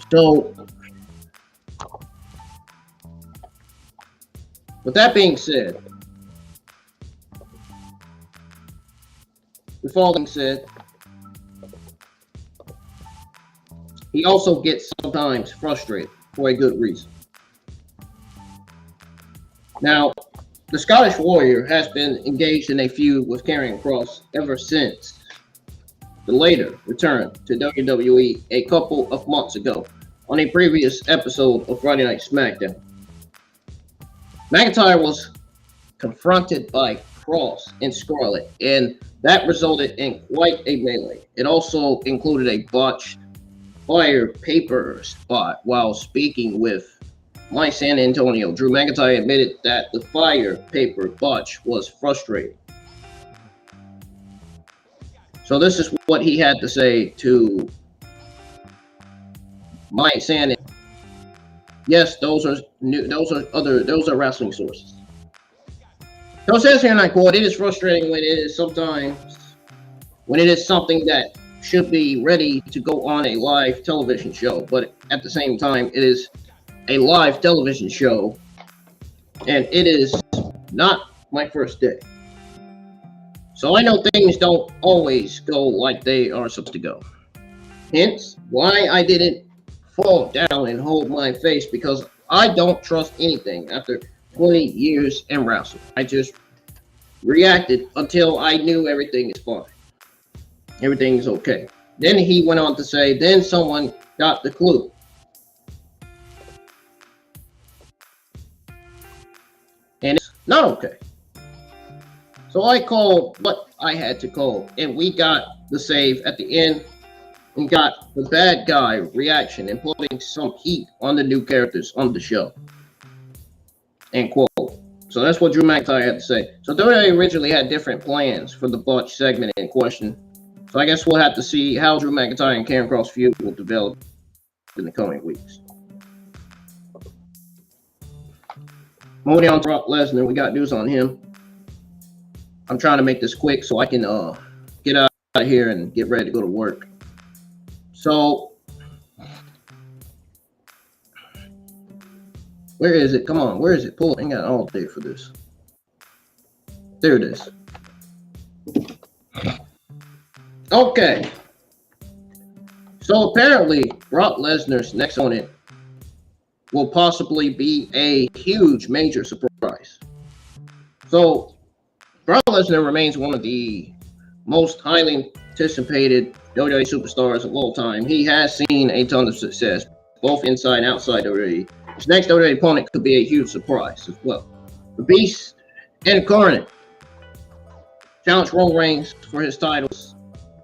So, with that being said, he also gets sometimes frustrated for a good reason. Now, the Scottish Warrior has been engaged in a feud with Karrion Kross ever since the later return to WWE a couple of months ago on a previous episode of Friday Night SmackDown. McIntyre was confronted by Kross and Scarlett, and that resulted in quite a melee. It also included a botched fire paper spot while speaking with my San Antonio. Drew McIntyre admitted that the fire paper botch was frustrating. So this is what he had to say to my San Antonio. Yes, those are new. Those are wrestling sources. So it says here, and I quote, "It is frustrating when it is something that should be ready to go on a live television show, but at the same time, it is a live television show, and it is not my first day. So I know things don't always go like they are supposed to go. Hence, why I didn't fall down and hold my face, because I don't trust anything after 20 years in wrestling. I just reacted until I knew everything is fine. Everything is okay." Then he went on to say, then someone got the clue. And it's not okay. So I called what I had to call, and we got the save at the end and got the bad guy reaction and putting some heat on the new characters on the show. End quote. So that's what Drew McIntyre had to say. So WWE originally had different plans for the botch segment in question. So I guess we'll have to see how Drew McIntyre and Karrion Kross feud will develop in the coming weeks. Moving on to Brock Lesnar, we got news on him. I'm trying to make this quick so I can get out of here and get ready to go to work. So, where is it? Come on, where is it? Pull it. I got all day for this. There it is. Okay. So apparently, Brock Lesnar's next opponent will possibly be a huge, major surprise. So, Brock Lesnar remains one of the most highly anticipated WWE superstars of all time. He has seen a ton of success, both inside and outside WWE. His next WWE opponent could be a huge surprise as well. The Beast Incarnate challenged Roman Reigns for his titles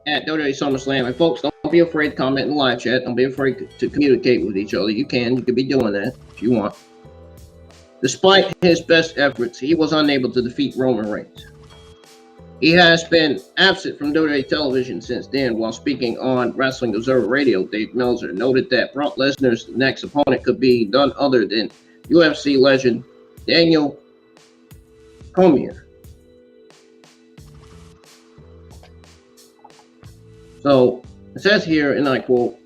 at WWE SummerSlam. And folks, don't be afraid to comment in the live chat. Don't be afraid to communicate with each other. You could be doing that if you want. Despite his best efforts, he was unable to defeat Roman Reigns. He has been absent from WWE television since then. While speaking on Wrestling Observer Radio, Dave Meltzer noted that Brock Lesnar's next opponent could be none other than UFC legend Daniel Cormier. So it says here, and I quote,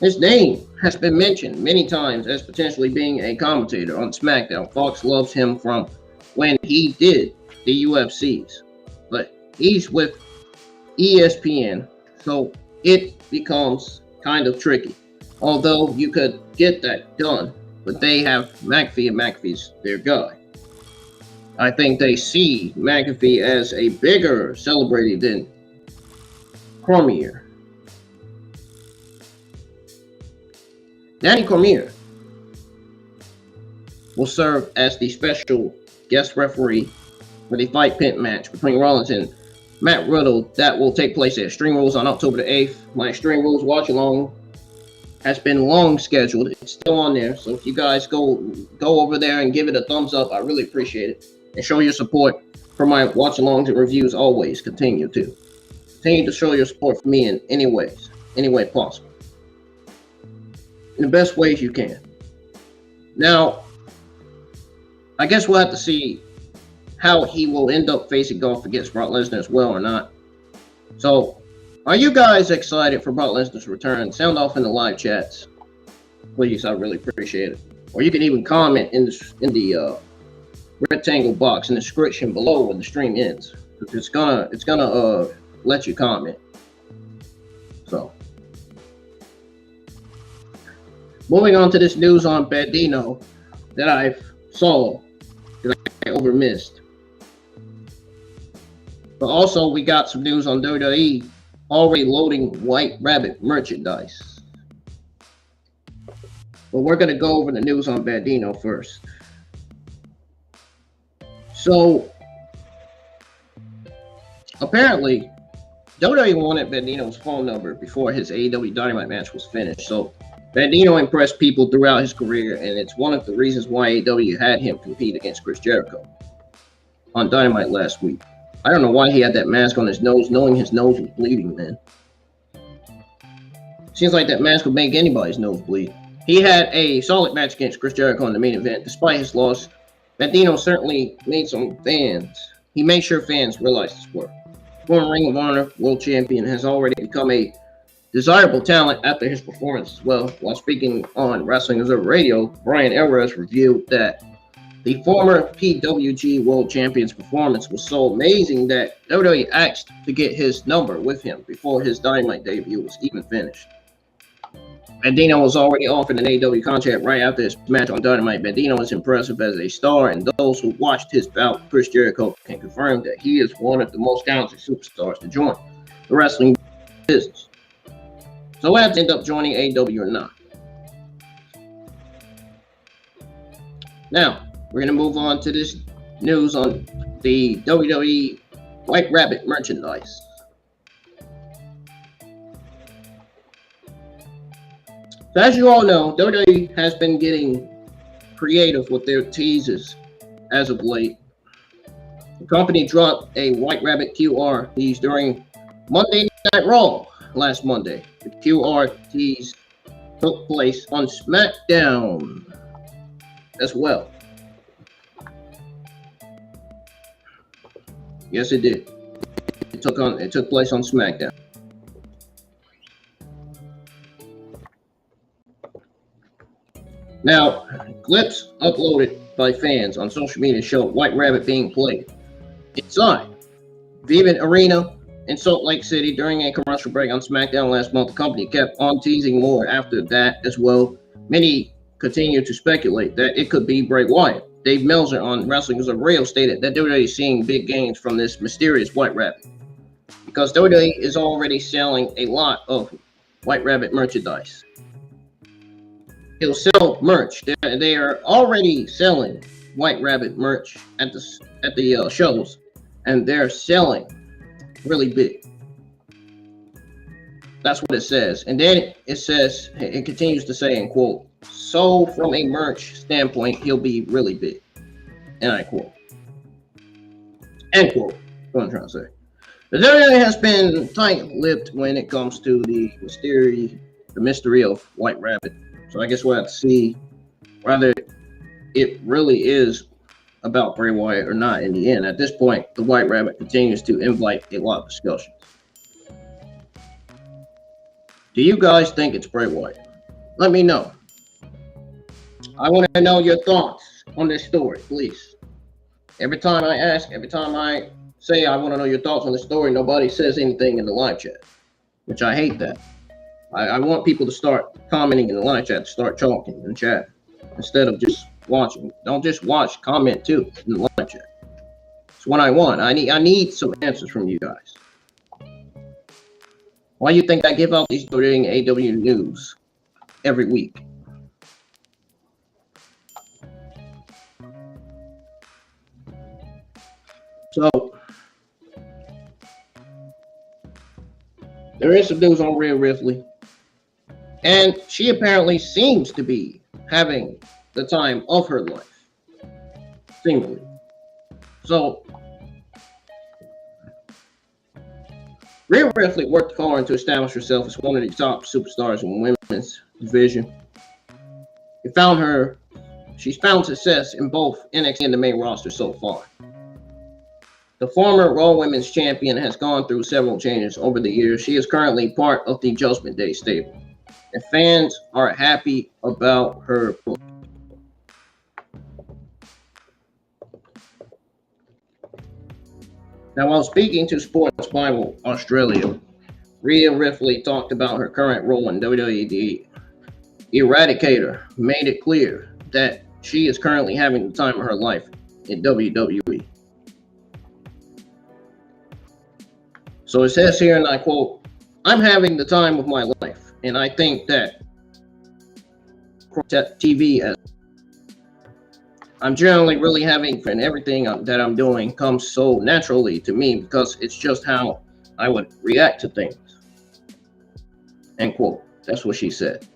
"His name has been mentioned many times as potentially being a commentator on SmackDown. Fox loves him from when he did the UFCs, but he's with ESPN, so it becomes kind of tricky. Although you could get that done, but they have McAfee, and McAfee's their guy. I think they see McAfee as a bigger celebrity than Cormier. Danny Cormier will serve as the special guest referee for the fight pit match between Rollins and Matt Riddle that will take place at Extreme Rules on October the 8th. My Extreme Rules watch along has been long scheduled. It's still on there, so if you guys go over there and give it a thumbs up, I really appreciate it. And show your support for my watch alongs and reviews always. Continue to show your support for me in any way possible. In the best ways you can. Now, I guess we'll have to see how he will end up facing off against Brock Lesnar as well or not. So, are you guys excited for Brock Lesnar's return? Sound off in the live chats, please. I really appreciate it. Or you can even comment in the rectangle box in the description below when the stream ends. It's gonna let you comment. So, moving on to this news on Bandino that I saw that I overmissed. But also we got some news on WWE already loading White Rabbit merchandise. But we're gonna go over the news on Bandino first. So apparently WWE wanted Bandino's phone number before his AEW Dynamite match was finished. So Bandino impressed people throughout his career, and it's one of the reasons why AEW had him compete against Chris Jericho on Dynamite last week. I don't know why he had that mask on his nose, knowing his nose was bleeding, man. Seems like that mask would make anybody's nose bleed. he had a solid match against Chris Jericho in the main event. Despite his loss, Bandito certainly made some fans. He made sure fans realized his worth. Former Ring of Honor World Champion has already become a desirable talent after his performance as well. While speaking on Wrestling Observer Radio, Brian Alvarez revealed that the former PWG World Champion's performance was so amazing that WWE asked to get his number with him before his Dynamite debut was even finished. Bandito was already offered an AEW contract right after his match on Dynamite. Bandito is impressive as a star, and those who watched his bout with Chris Jericho can confirm that he is one of the most talented superstars to join the wrestling business. So we'll have to end up joining AEW or not. Now, we're going to move on to this news on the WWE White Rabbit merchandise. So as you all know, WWE has been getting creative with their teases as of late. The company dropped a White Rabbit QR tease during Monday Night Raw last Monday. The QR tease took place on SmackDown as well. Yes, it did. It took place on SmackDown. Now, clips uploaded by fans on social media show White Rabbit being played inside Vivint Arena in Salt Lake City during a commercial break on SmackDown last month. The company kept on teasing more after that as well. Many continue to speculate that it could be Bray Wyatt. Dave Meltzer on Wrestling Observer Radio stated that WWE is seeing big gains from this mysterious White Rabbit because WWE is already selling a lot of White Rabbit merchandise. He'll sell merch. They are already selling White Rabbit merch at the shows, and they're selling really big. That's what it says. And then it says, it continues to say, in quote, so from a merch standpoint, he'll be really big. And I quote. End quote. That's what I'm trying to say. The WWE has been tight-lipped when it comes to the mystery of White Rabbit. So I guess we'll have to see whether it really is about Bray Wyatt or not in the end. At this point, the White Rabbit continues to invite a lot of discussions. Do you guys think it's Bray Wyatt? Let me know. I want to know your thoughts on this story, please. Every time I ask, every time I say I want to know your thoughts on the story, nobody says anything in the live chat, which I hate that. I want people to start commenting in the live chat, to start talking in the chat instead of just watching. Don't just watch, comment too in the live chat. It's what I want. I need some answers from you guys. Why do you think I give out these during AEW news every week? So there is some news on Rhea Ripley. And she apparently seems to be having the time of her life. Seemingly. So, Rhea Ripley worked hard to establish herself as one of the top superstars in women's division. She's found success in both NXT and the main roster so far. The former Raw Women's Champion has gone through several changes over the years. She is currently part of the Judgment Day stable. And fans are happy about her book. Now, while speaking to Sports Bible Australia, Rhea Ripley talked about her current role in WWE. The Eradicator made it clear that she is currently having the time of her life in WWE. So it says here, and I quote, I'm having the time of my life. And I think that TV as I'm generally really having fun. Everything that I'm doing comes so naturally to me because it's just how I would react to things. End quote. That's what she said.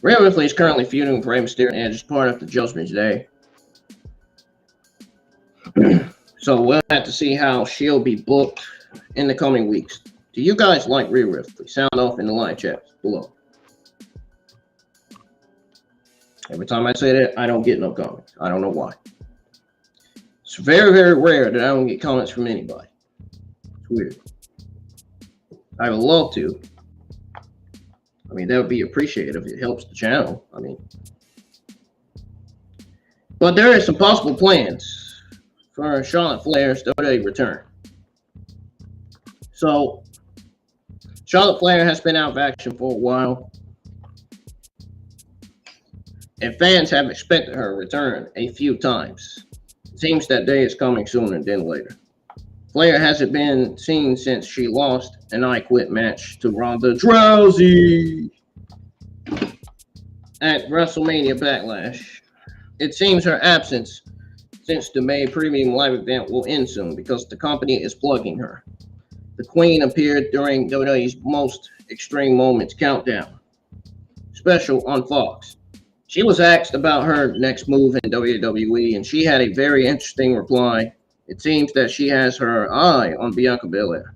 Rhea Ripley is currently feuding with Rey Mysterio and is part of the Judgment Day. So we'll have to see how she'll be booked in the coming weeks. Do you guys like Rhea Ripley? Sound off in the live chat below. Every time I say that, I don't get no comments. I don't know why. It's very, very rare that I don't get comments from anybody. It's weird. I would love to. I mean, that would be appreciated if it helps the channel. I mean, but there is some possible plans for Charlotte Flair's WWE return. So, Charlotte Flair has been out of action for a while, and fans have expected her return a few times. It seems that day is coming sooner than later. Flair hasn't been seen since she lost an I Quit match to Ronda Rousey at WrestleMania Backlash. It seems her absence since the May Premium Live event will end soon because the company is plugging her. The Queen appeared during WWE's Most Extreme Moments Countdown special on Fox. She was asked about her next move in WWE, and she had a very interesting reply. It seems that she has her eye on Bianca Belair.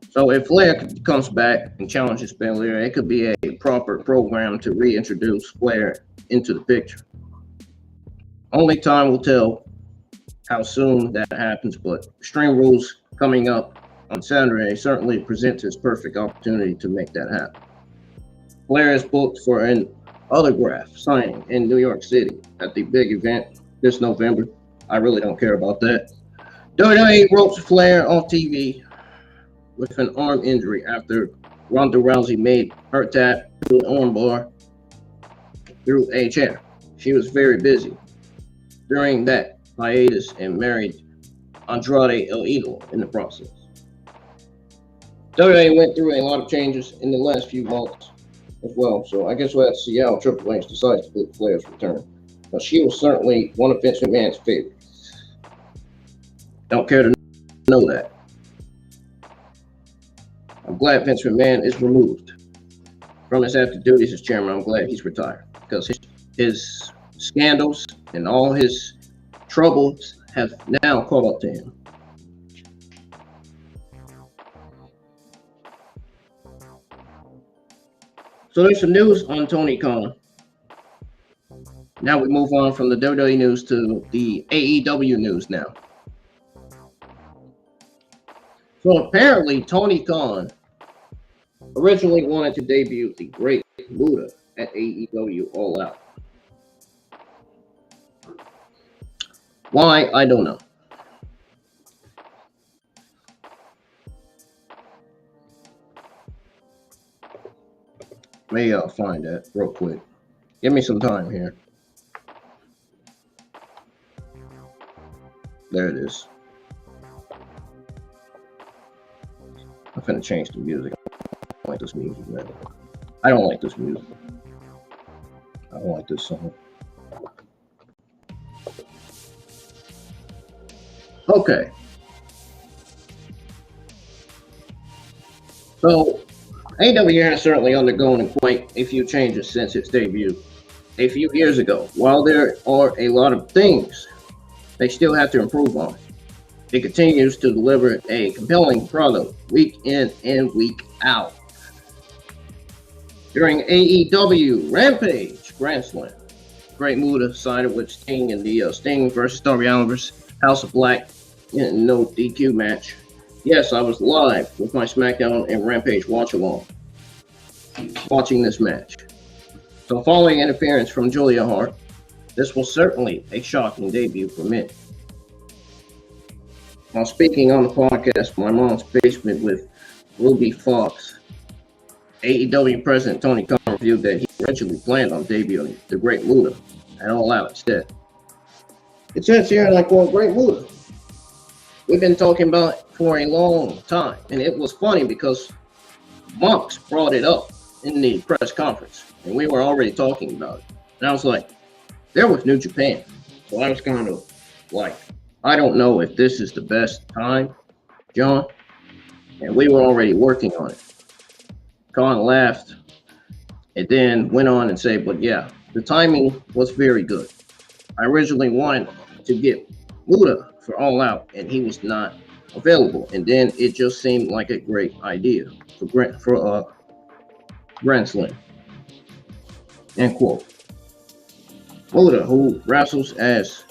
So if Flair comes back and challenges Belair, it could be a proper program to reintroduce Flair into the picture. Only time will tell how soon that happens, but Extreme Rules coming up on Saturday certainly presents its perfect opportunity to make that happen. Flair is booked for an autograph signing in New York City at the big event this November. I really don't care about that. WWE ropes Flair off TV with an arm injury after Ronda Rousey made her tap to an armbar through a chair. She was very busy during that hiatus and married Andrade El Idolo in the process. WWE went through a lot of changes in the last few months as well, so I guess we'll have to see how Triple H decides to book Flair's return. But she was certainly one of Vince McMahon's favorites. Don't care to know that. I'm glad Vince McMahon is removed from his active duties as chairman. I'm glad he's retired because his scandals and all his troubles have now caught up to him. So there's some news on Tony Khan. Now we move on from the WWE news to the AEW news now. So apparently Tony Khan originally wanted to debut the Great Muta at AEW All Out. Why? I don't know. Maybe I'll find that real quick. Give me some time here. There it is. I'm gonna change the music. I don't like this music, man. I don't like this music. I don't like this song. Okay. So, AEW has certainly undergone quite a few changes since its debut a few years ago. While there are a lot of things they still have to improve on, it continues to deliver a compelling product week in and week out. During AEW Rampage Grand Slam, Great Muta sided with Sting in the Sting versus Darby Allin versus House of Black in no DQ match. Yes, I was live with my SmackDown and Rampage watch-along, watching this match. So following interference from Julia Hart, this was certainly a shocking debut for me. While speaking on the podcast, My Mom's Basement with Ruby Fox, AEW President Tony Khan revealed that he originally planned on debuting the Great Muta at All Out instead. It says here, like, well, Great Muta, we've been talking about it for a long time, and it was funny because Monks brought it up in the press conference, and we were already talking about it. And I was like, they're with New Japan. So I was kind of like, I don't know if this is the best time, John. And we were already working on it. Khan laughed and then went on and said, but yeah, the timing was very good. I originally wanted to get Muta for All Out, and he was not available, and then it just seemed like a great idea for Grand Slam. End quote. Muta, who wrestles as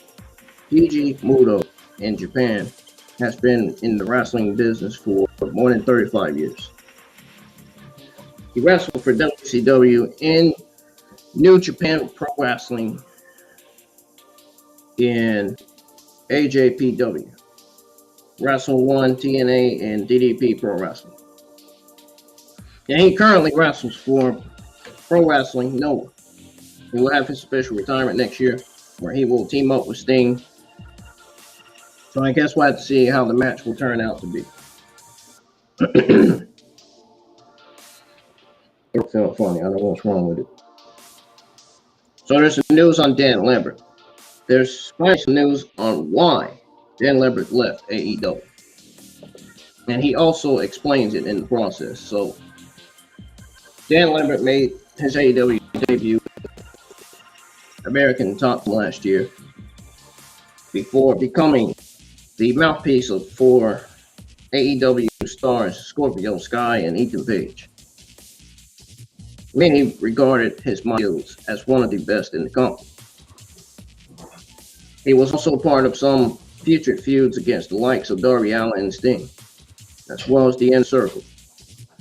Keiji Muto in Japan, has been in the wrestling business for more than 35 years. He wrestled for WCW in New Japan Pro Wrestling in AJPW, Wrestle 1, TNA, and DDP Pro Wrestling. And he currently wrestles for Pro Wrestling Noah. He will have his special retirement next year, where he will team up with Sting. So I guess we'll have to see how the match will turn out to be. It felt funny. I don't know what's wrong with it. So there's some news on Dan Lambert. There's some news on why Dan Lambert left AEW. And he also explains it in the process. So Dan Lambert made his AEW debut American Top last year before becoming the mouthpiece for AEW stars Scorpio Sky and Ethan Page. Many regarded his skills as one of the best in the company. He was also part of some future feuds against the likes of Darby Allin and Sting, as well as the Inner Circle.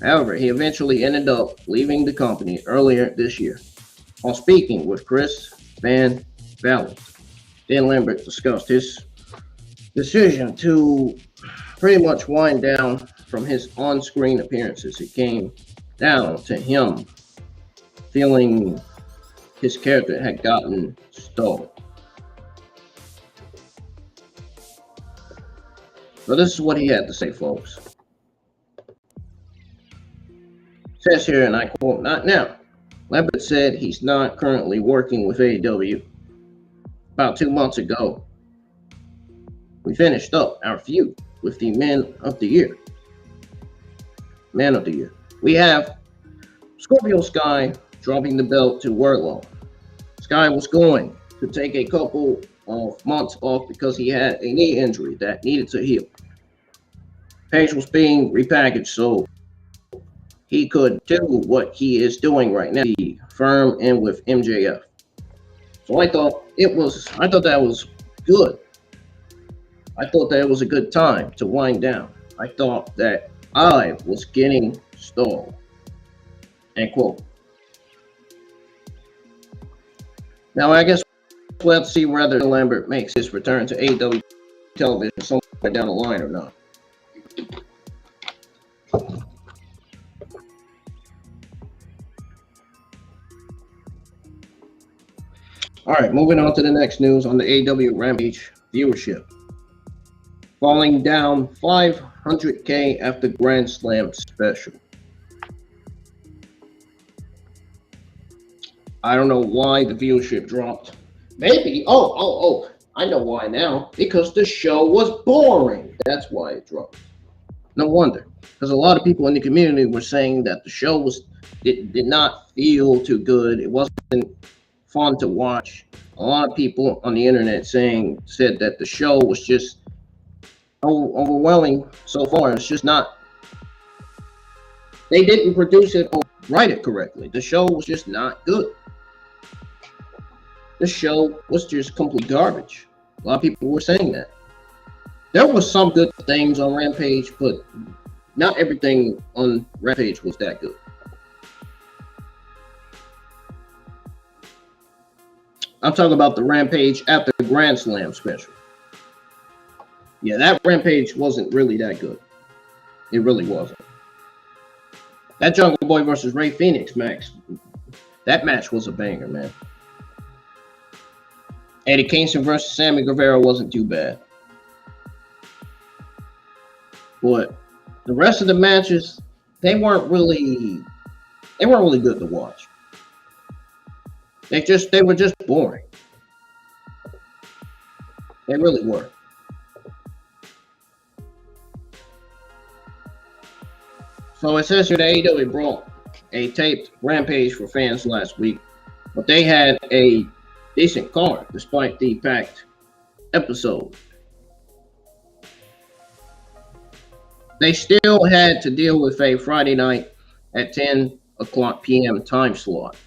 However, he eventually ended up leaving the company earlier this year. While speaking with Chris Van Valen, Dan Lambert discussed his decision to pretty much wind down from his on-screen appearances. It came down to him feeling his character had gotten stalled. So this is what he had to say, folks. It says here, and I quote, "Not now." Lambert said he's not currently working with AEW. About 2 months ago, we finished up our feud with the Man of the Year. We have Scorpio Sky dropping the belt to Wardlow. Sky was going to take a couple of months off because he had a knee injury that needed to heal. Page was being repackaged so he could do what he is doing right now, be firm and with MJF. So I thought that was good. I thought that it was a good time to wind down. I thought that I was getting stalled. End quote. Now I guess we'll have to see whether Lambert makes his return to AEW television somewhere down the line or not. All right, moving on to the next news on the AEW Rampage viewership. Falling down 500K after Grand Slam special. I don't know why the viewership dropped. Maybe, I know why now. Because the show was boring. That's why it dropped. No wonder. Because a lot of people in the community were saying that the show did not feel too good. It wasn't fun to watch. A lot of people on the internet said that the show was just overwhelming so far. It's just not. They didn't produce it or write it correctly. The show was just not good. The show was just complete garbage. A lot of people were saying that. There was some good things on Rampage, but not everything on Rampage was that good. I'm talking about the Rampage after the Grand Slam special. Yeah, that Rampage wasn't really that good. It really wasn't. That Jungle Boy versus Rey Fenix match, that match was a banger, man. Eddie Kingston versus Sammy Guevara wasn't too bad. But the rest of the matches, they weren't really good to watch. They were just boring. They really were. So it says here that AEW brought a taped Rampage for fans last week, but they had a decent card despite the packed episode. they still had to deal with a Friday night at 10 o'clock p.m. time slot.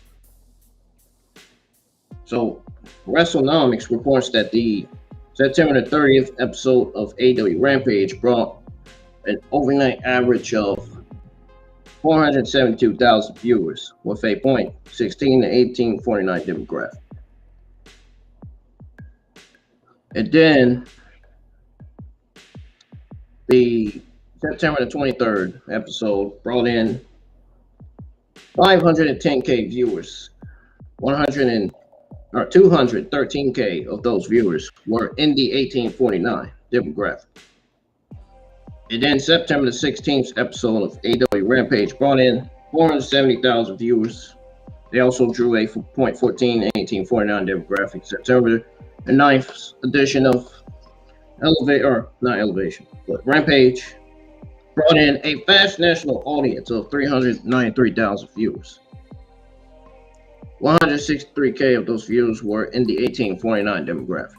So, WrestleNomics reports that the September the 30th episode of AEW Rampage brought an overnight average of 472,000 viewers with a .16 to 1849 demographic. And then the September the 23rd episode brought in 510K viewers. 213K of those viewers were in the 1849 demographic. And then September the 16th episode of AEW Rampage brought in 470,000 viewers. They also drew a .14 and 1849 demographic. September the 9th edition of Rampage brought in a vast national audience of 393,000 viewers. 163K of those viewers were in the 1849 demographic.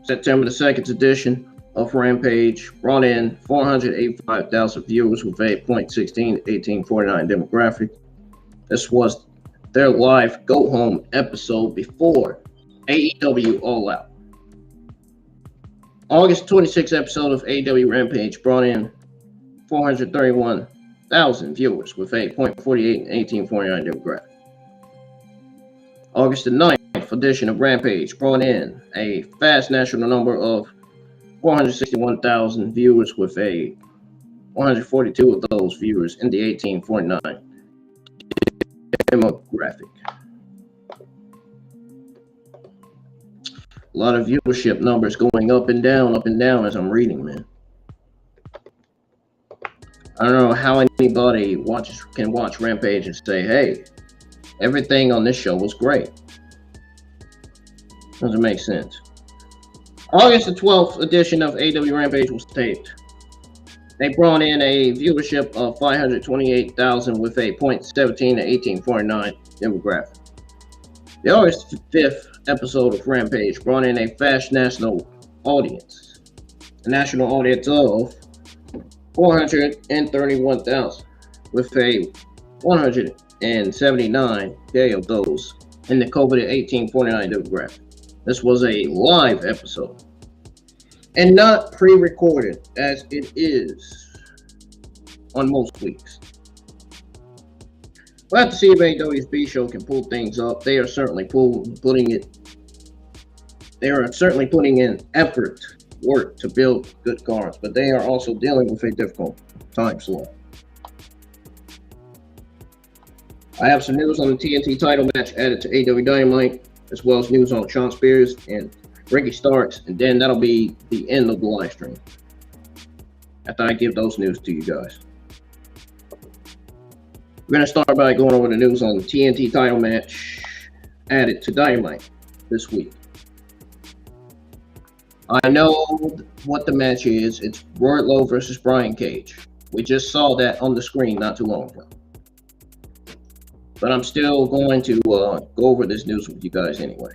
September the 2nd edition of Rampage brought in 485,000 viewers with a .16 1849 demographic. This was their live go-home episode before AEW All Out. August 26th episode of AEW Rampage brought in 431,000 viewers with a .48 and 1849 demographic. August the 9th edition of Rampage brought in a fast national number of 461,000 viewers with a 142 of those viewers in the 1849 demographic. A lot of viewership numbers going up and down as I'm reading, man. I don't know how anybody can watch Rampage and say, hey, everything on this show was great. Doesn't make sense. August the 12th edition of AEW Rampage was taped. They brought in a viewership of 528,000 with a .17 to 1849 demographic. The August 5th episode of Rampage brought in a fast national audience. A national audience of 431,000 with a 179K of those in the COVID 1849 demographic. This was a live episode and not pre-recorded as it is on most weeks. We'll have to see if AEW's B show can pull things up. They are certainly putting in work to build good cards, but they are also dealing with a difficult time slot. I have some news on the TNT title match added to AEW Dynamite, as well as news on Shawn Spears and Ricky Starks, and then that'll be the end of the live stream after I give those news to you guys. We're going to start by going over the news on the TNT title match added to Dynamite this week. I know what the match is. It's Wardlow versus Brian Cage. We just saw that on the screen not too long ago. But I'm still going to go over this news with you guys anyway.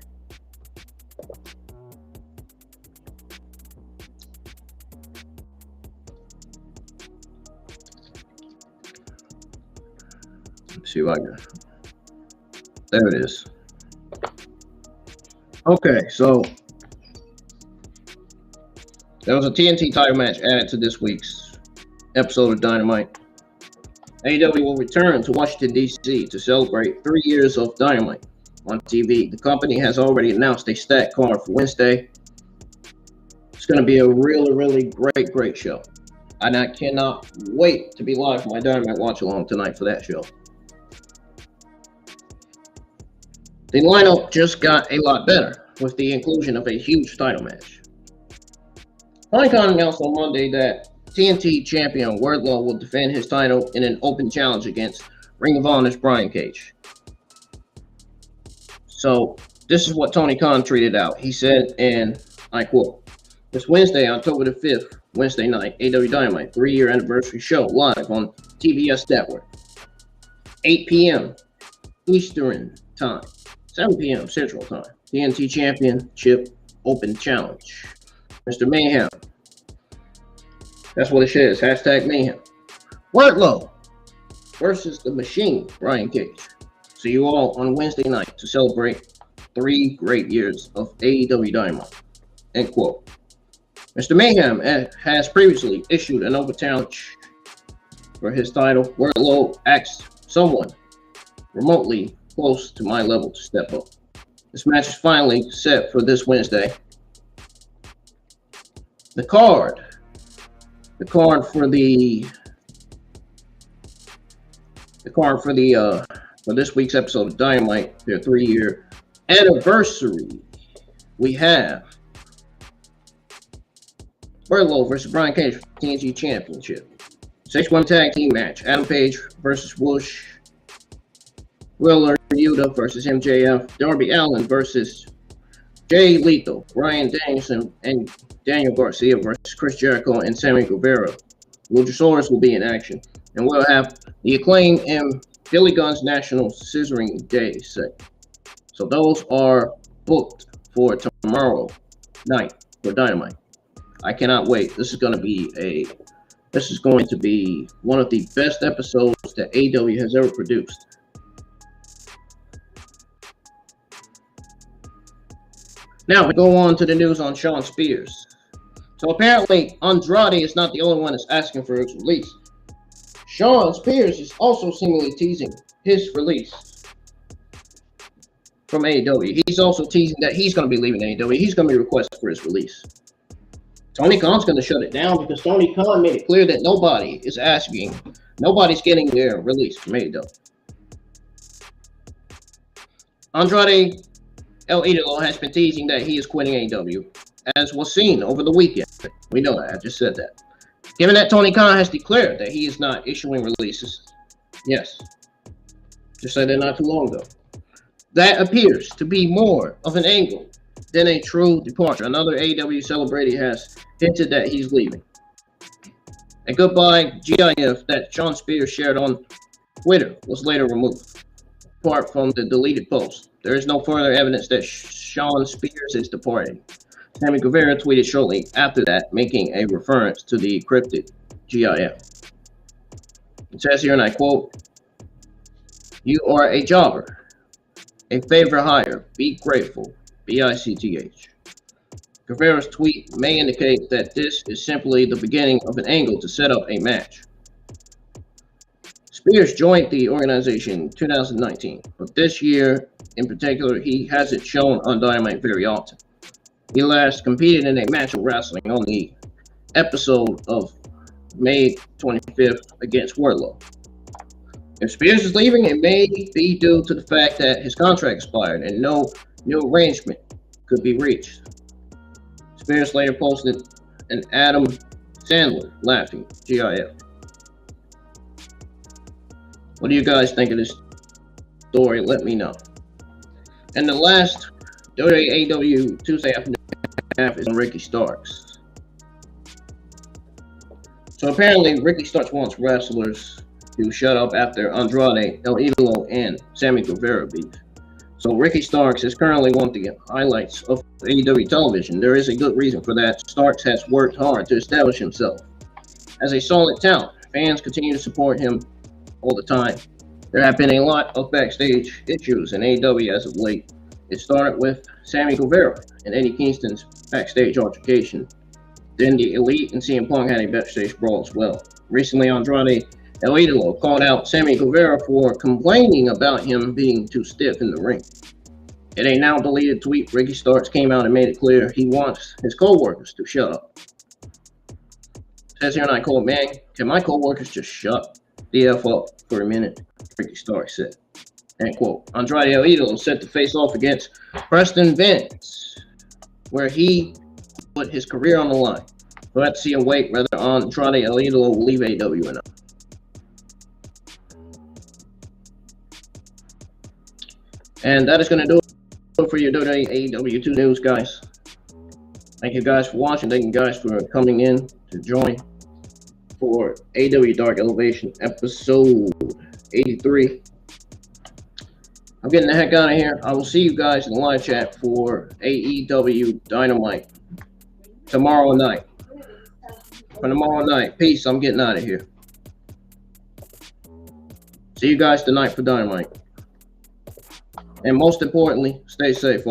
Let's see if I can. There it is. Okay, so there was a TNT title match added to this week's episode of Dynamite. AEW will return to Washington, D.C. to celebrate 3 years of Dynamite on TV. The company has already announced a stacked card for Wednesday. It's going to be a really, really great show. And I cannot wait to be live for my Dynamite watch-along tonight for that show. The lineup just got a lot better with the inclusion of a huge title match. Icon announced on Monday that TNT champion Wardlow will defend his title in an open challenge against Ring of Honor's Brian Cage. So this is what Tony Khan tweeted out. He said, and I quote, "This Wednesday, October the 5th, Wednesday night, AEW Dynamite 3-year anniversary show live on TBS Network. 8 p.m. Eastern Time, 7 p.m. Central Time. TNT Championship Open Challenge. Mr. Mayhem That's what it says. Hashtag mayhem. Wardlow versus the Machine, Brian Cage. See you all on Wednesday night to celebrate 3 great years of AEW Dynamite. End quote. Mr. Mayhem has previously issued an open challenge for his title. Wardlow asked someone remotely close to my level to step up. This match is finally set for this Wednesday. The card for this week's episode of Dynamite, their 3-year anniversary, we have Wardlow versus Brian Cage for the TNT Championship. 6-1 tag team match. Adam Page versus Whoosh. Wheeler Yuta versus MJF. Darby Allin versus Jay Lethal. Bryan Danielson and Daniel Garcia versus Chris Jericho and Sammy Guevara. Luchasaurus will be in action. And we'll have the Acclaim and Billy Gunn's National Scissoring Day set. So those are booked for tomorrow night for Dynamite. I cannot wait. This is going to be one of the best episodes that AEW has ever produced. Now we go on to the news on Shawn Spears. So apparently Andrade is not the only one that's asking for his release. Shawn Spears is also seemingly teasing his release from AEW. He's also teasing that he's going to be leaving AEW. He's going to be requesting for his release. Tony Khan's going to shut it down because Tony Khan made it clear that nobody's getting their release from AEW. Andrade El Idolo has been teasing that he is quitting AEW, as was seen over the weekend. We know that. I just said that. Given that Tony Khan has declared that he is not issuing releases, yes, just said that not too long ago, that appears to be more of an angle than a true departure. Another AEW celebrity has hinted that he's leaving. A goodbye GIF that Shawn Spears shared on Twitter was later removed, apart from the deleted post. There is no further evidence that Shawn Spears is departing. Sammy Guevara tweeted shortly after that, making a reference to the encrypted GIF. It says here, and I quote, "You are a jobber, a favor hire, be grateful, BICTH. Guevara's tweet may indicate that this is simply the beginning of an angle to set up a match. Spears joined the organization in 2019, but this year in particular, he hasn't shown on Dynamite very often. He last competed in a match of wrestling on the episode of May 25th against Wardlow. If Spears is leaving, it may be due to the fact that his contract expired and no new arrangement could be reached." Spears later posted an Adam Sandler laughing GIF. What do you guys think of this story? Let me know. And the last AEW Tuesday afternoon half is on Ricky Starks. So apparently Ricky Starks wants wrestlers to shut up after Andrade, El Idolo, and Sammy Guevara beef. So Ricky Starks is currently one of the highlights of AEW television. There is a good reason for that. Starks has worked hard to establish himself as a solid talent. Fans continue to support him all the time. There have been a lot of backstage issues in AEW as of late. It started with Sammy Guevara and Eddie Kingston's backstage altercation. Then the Elite and CM Punk had a backstage brawl as well. Recently, Andrade El Idolo called out Sammy Guevara for complaining about him being too stiff in the ring. In a now deleted tweet, Ricky Starks came out and made it clear he wants his co-workers to shut up. Says here, and I quote, "Man, can my co-workers just shut the F up for a minute?" Ricky Starks said. End quote. Andrade El Idolo set to face off against Preston Vance, where he put his career on the line. We'll have to see and wait whether Andrade El Idolo will leave AEW or not. And that is going to do it for your AEW 2 news, guys. Thank you guys for watching. Thank you guys for coming in to join for AEW Dark Elevation episode 83. I'm getting the heck out of here. I will see you guys in the live chat for AEW Dynamite tomorrow night. for tomorrow night. Peace. I'm getting out of here. See you guys tonight for Dynamite. And most importantly, stay safe.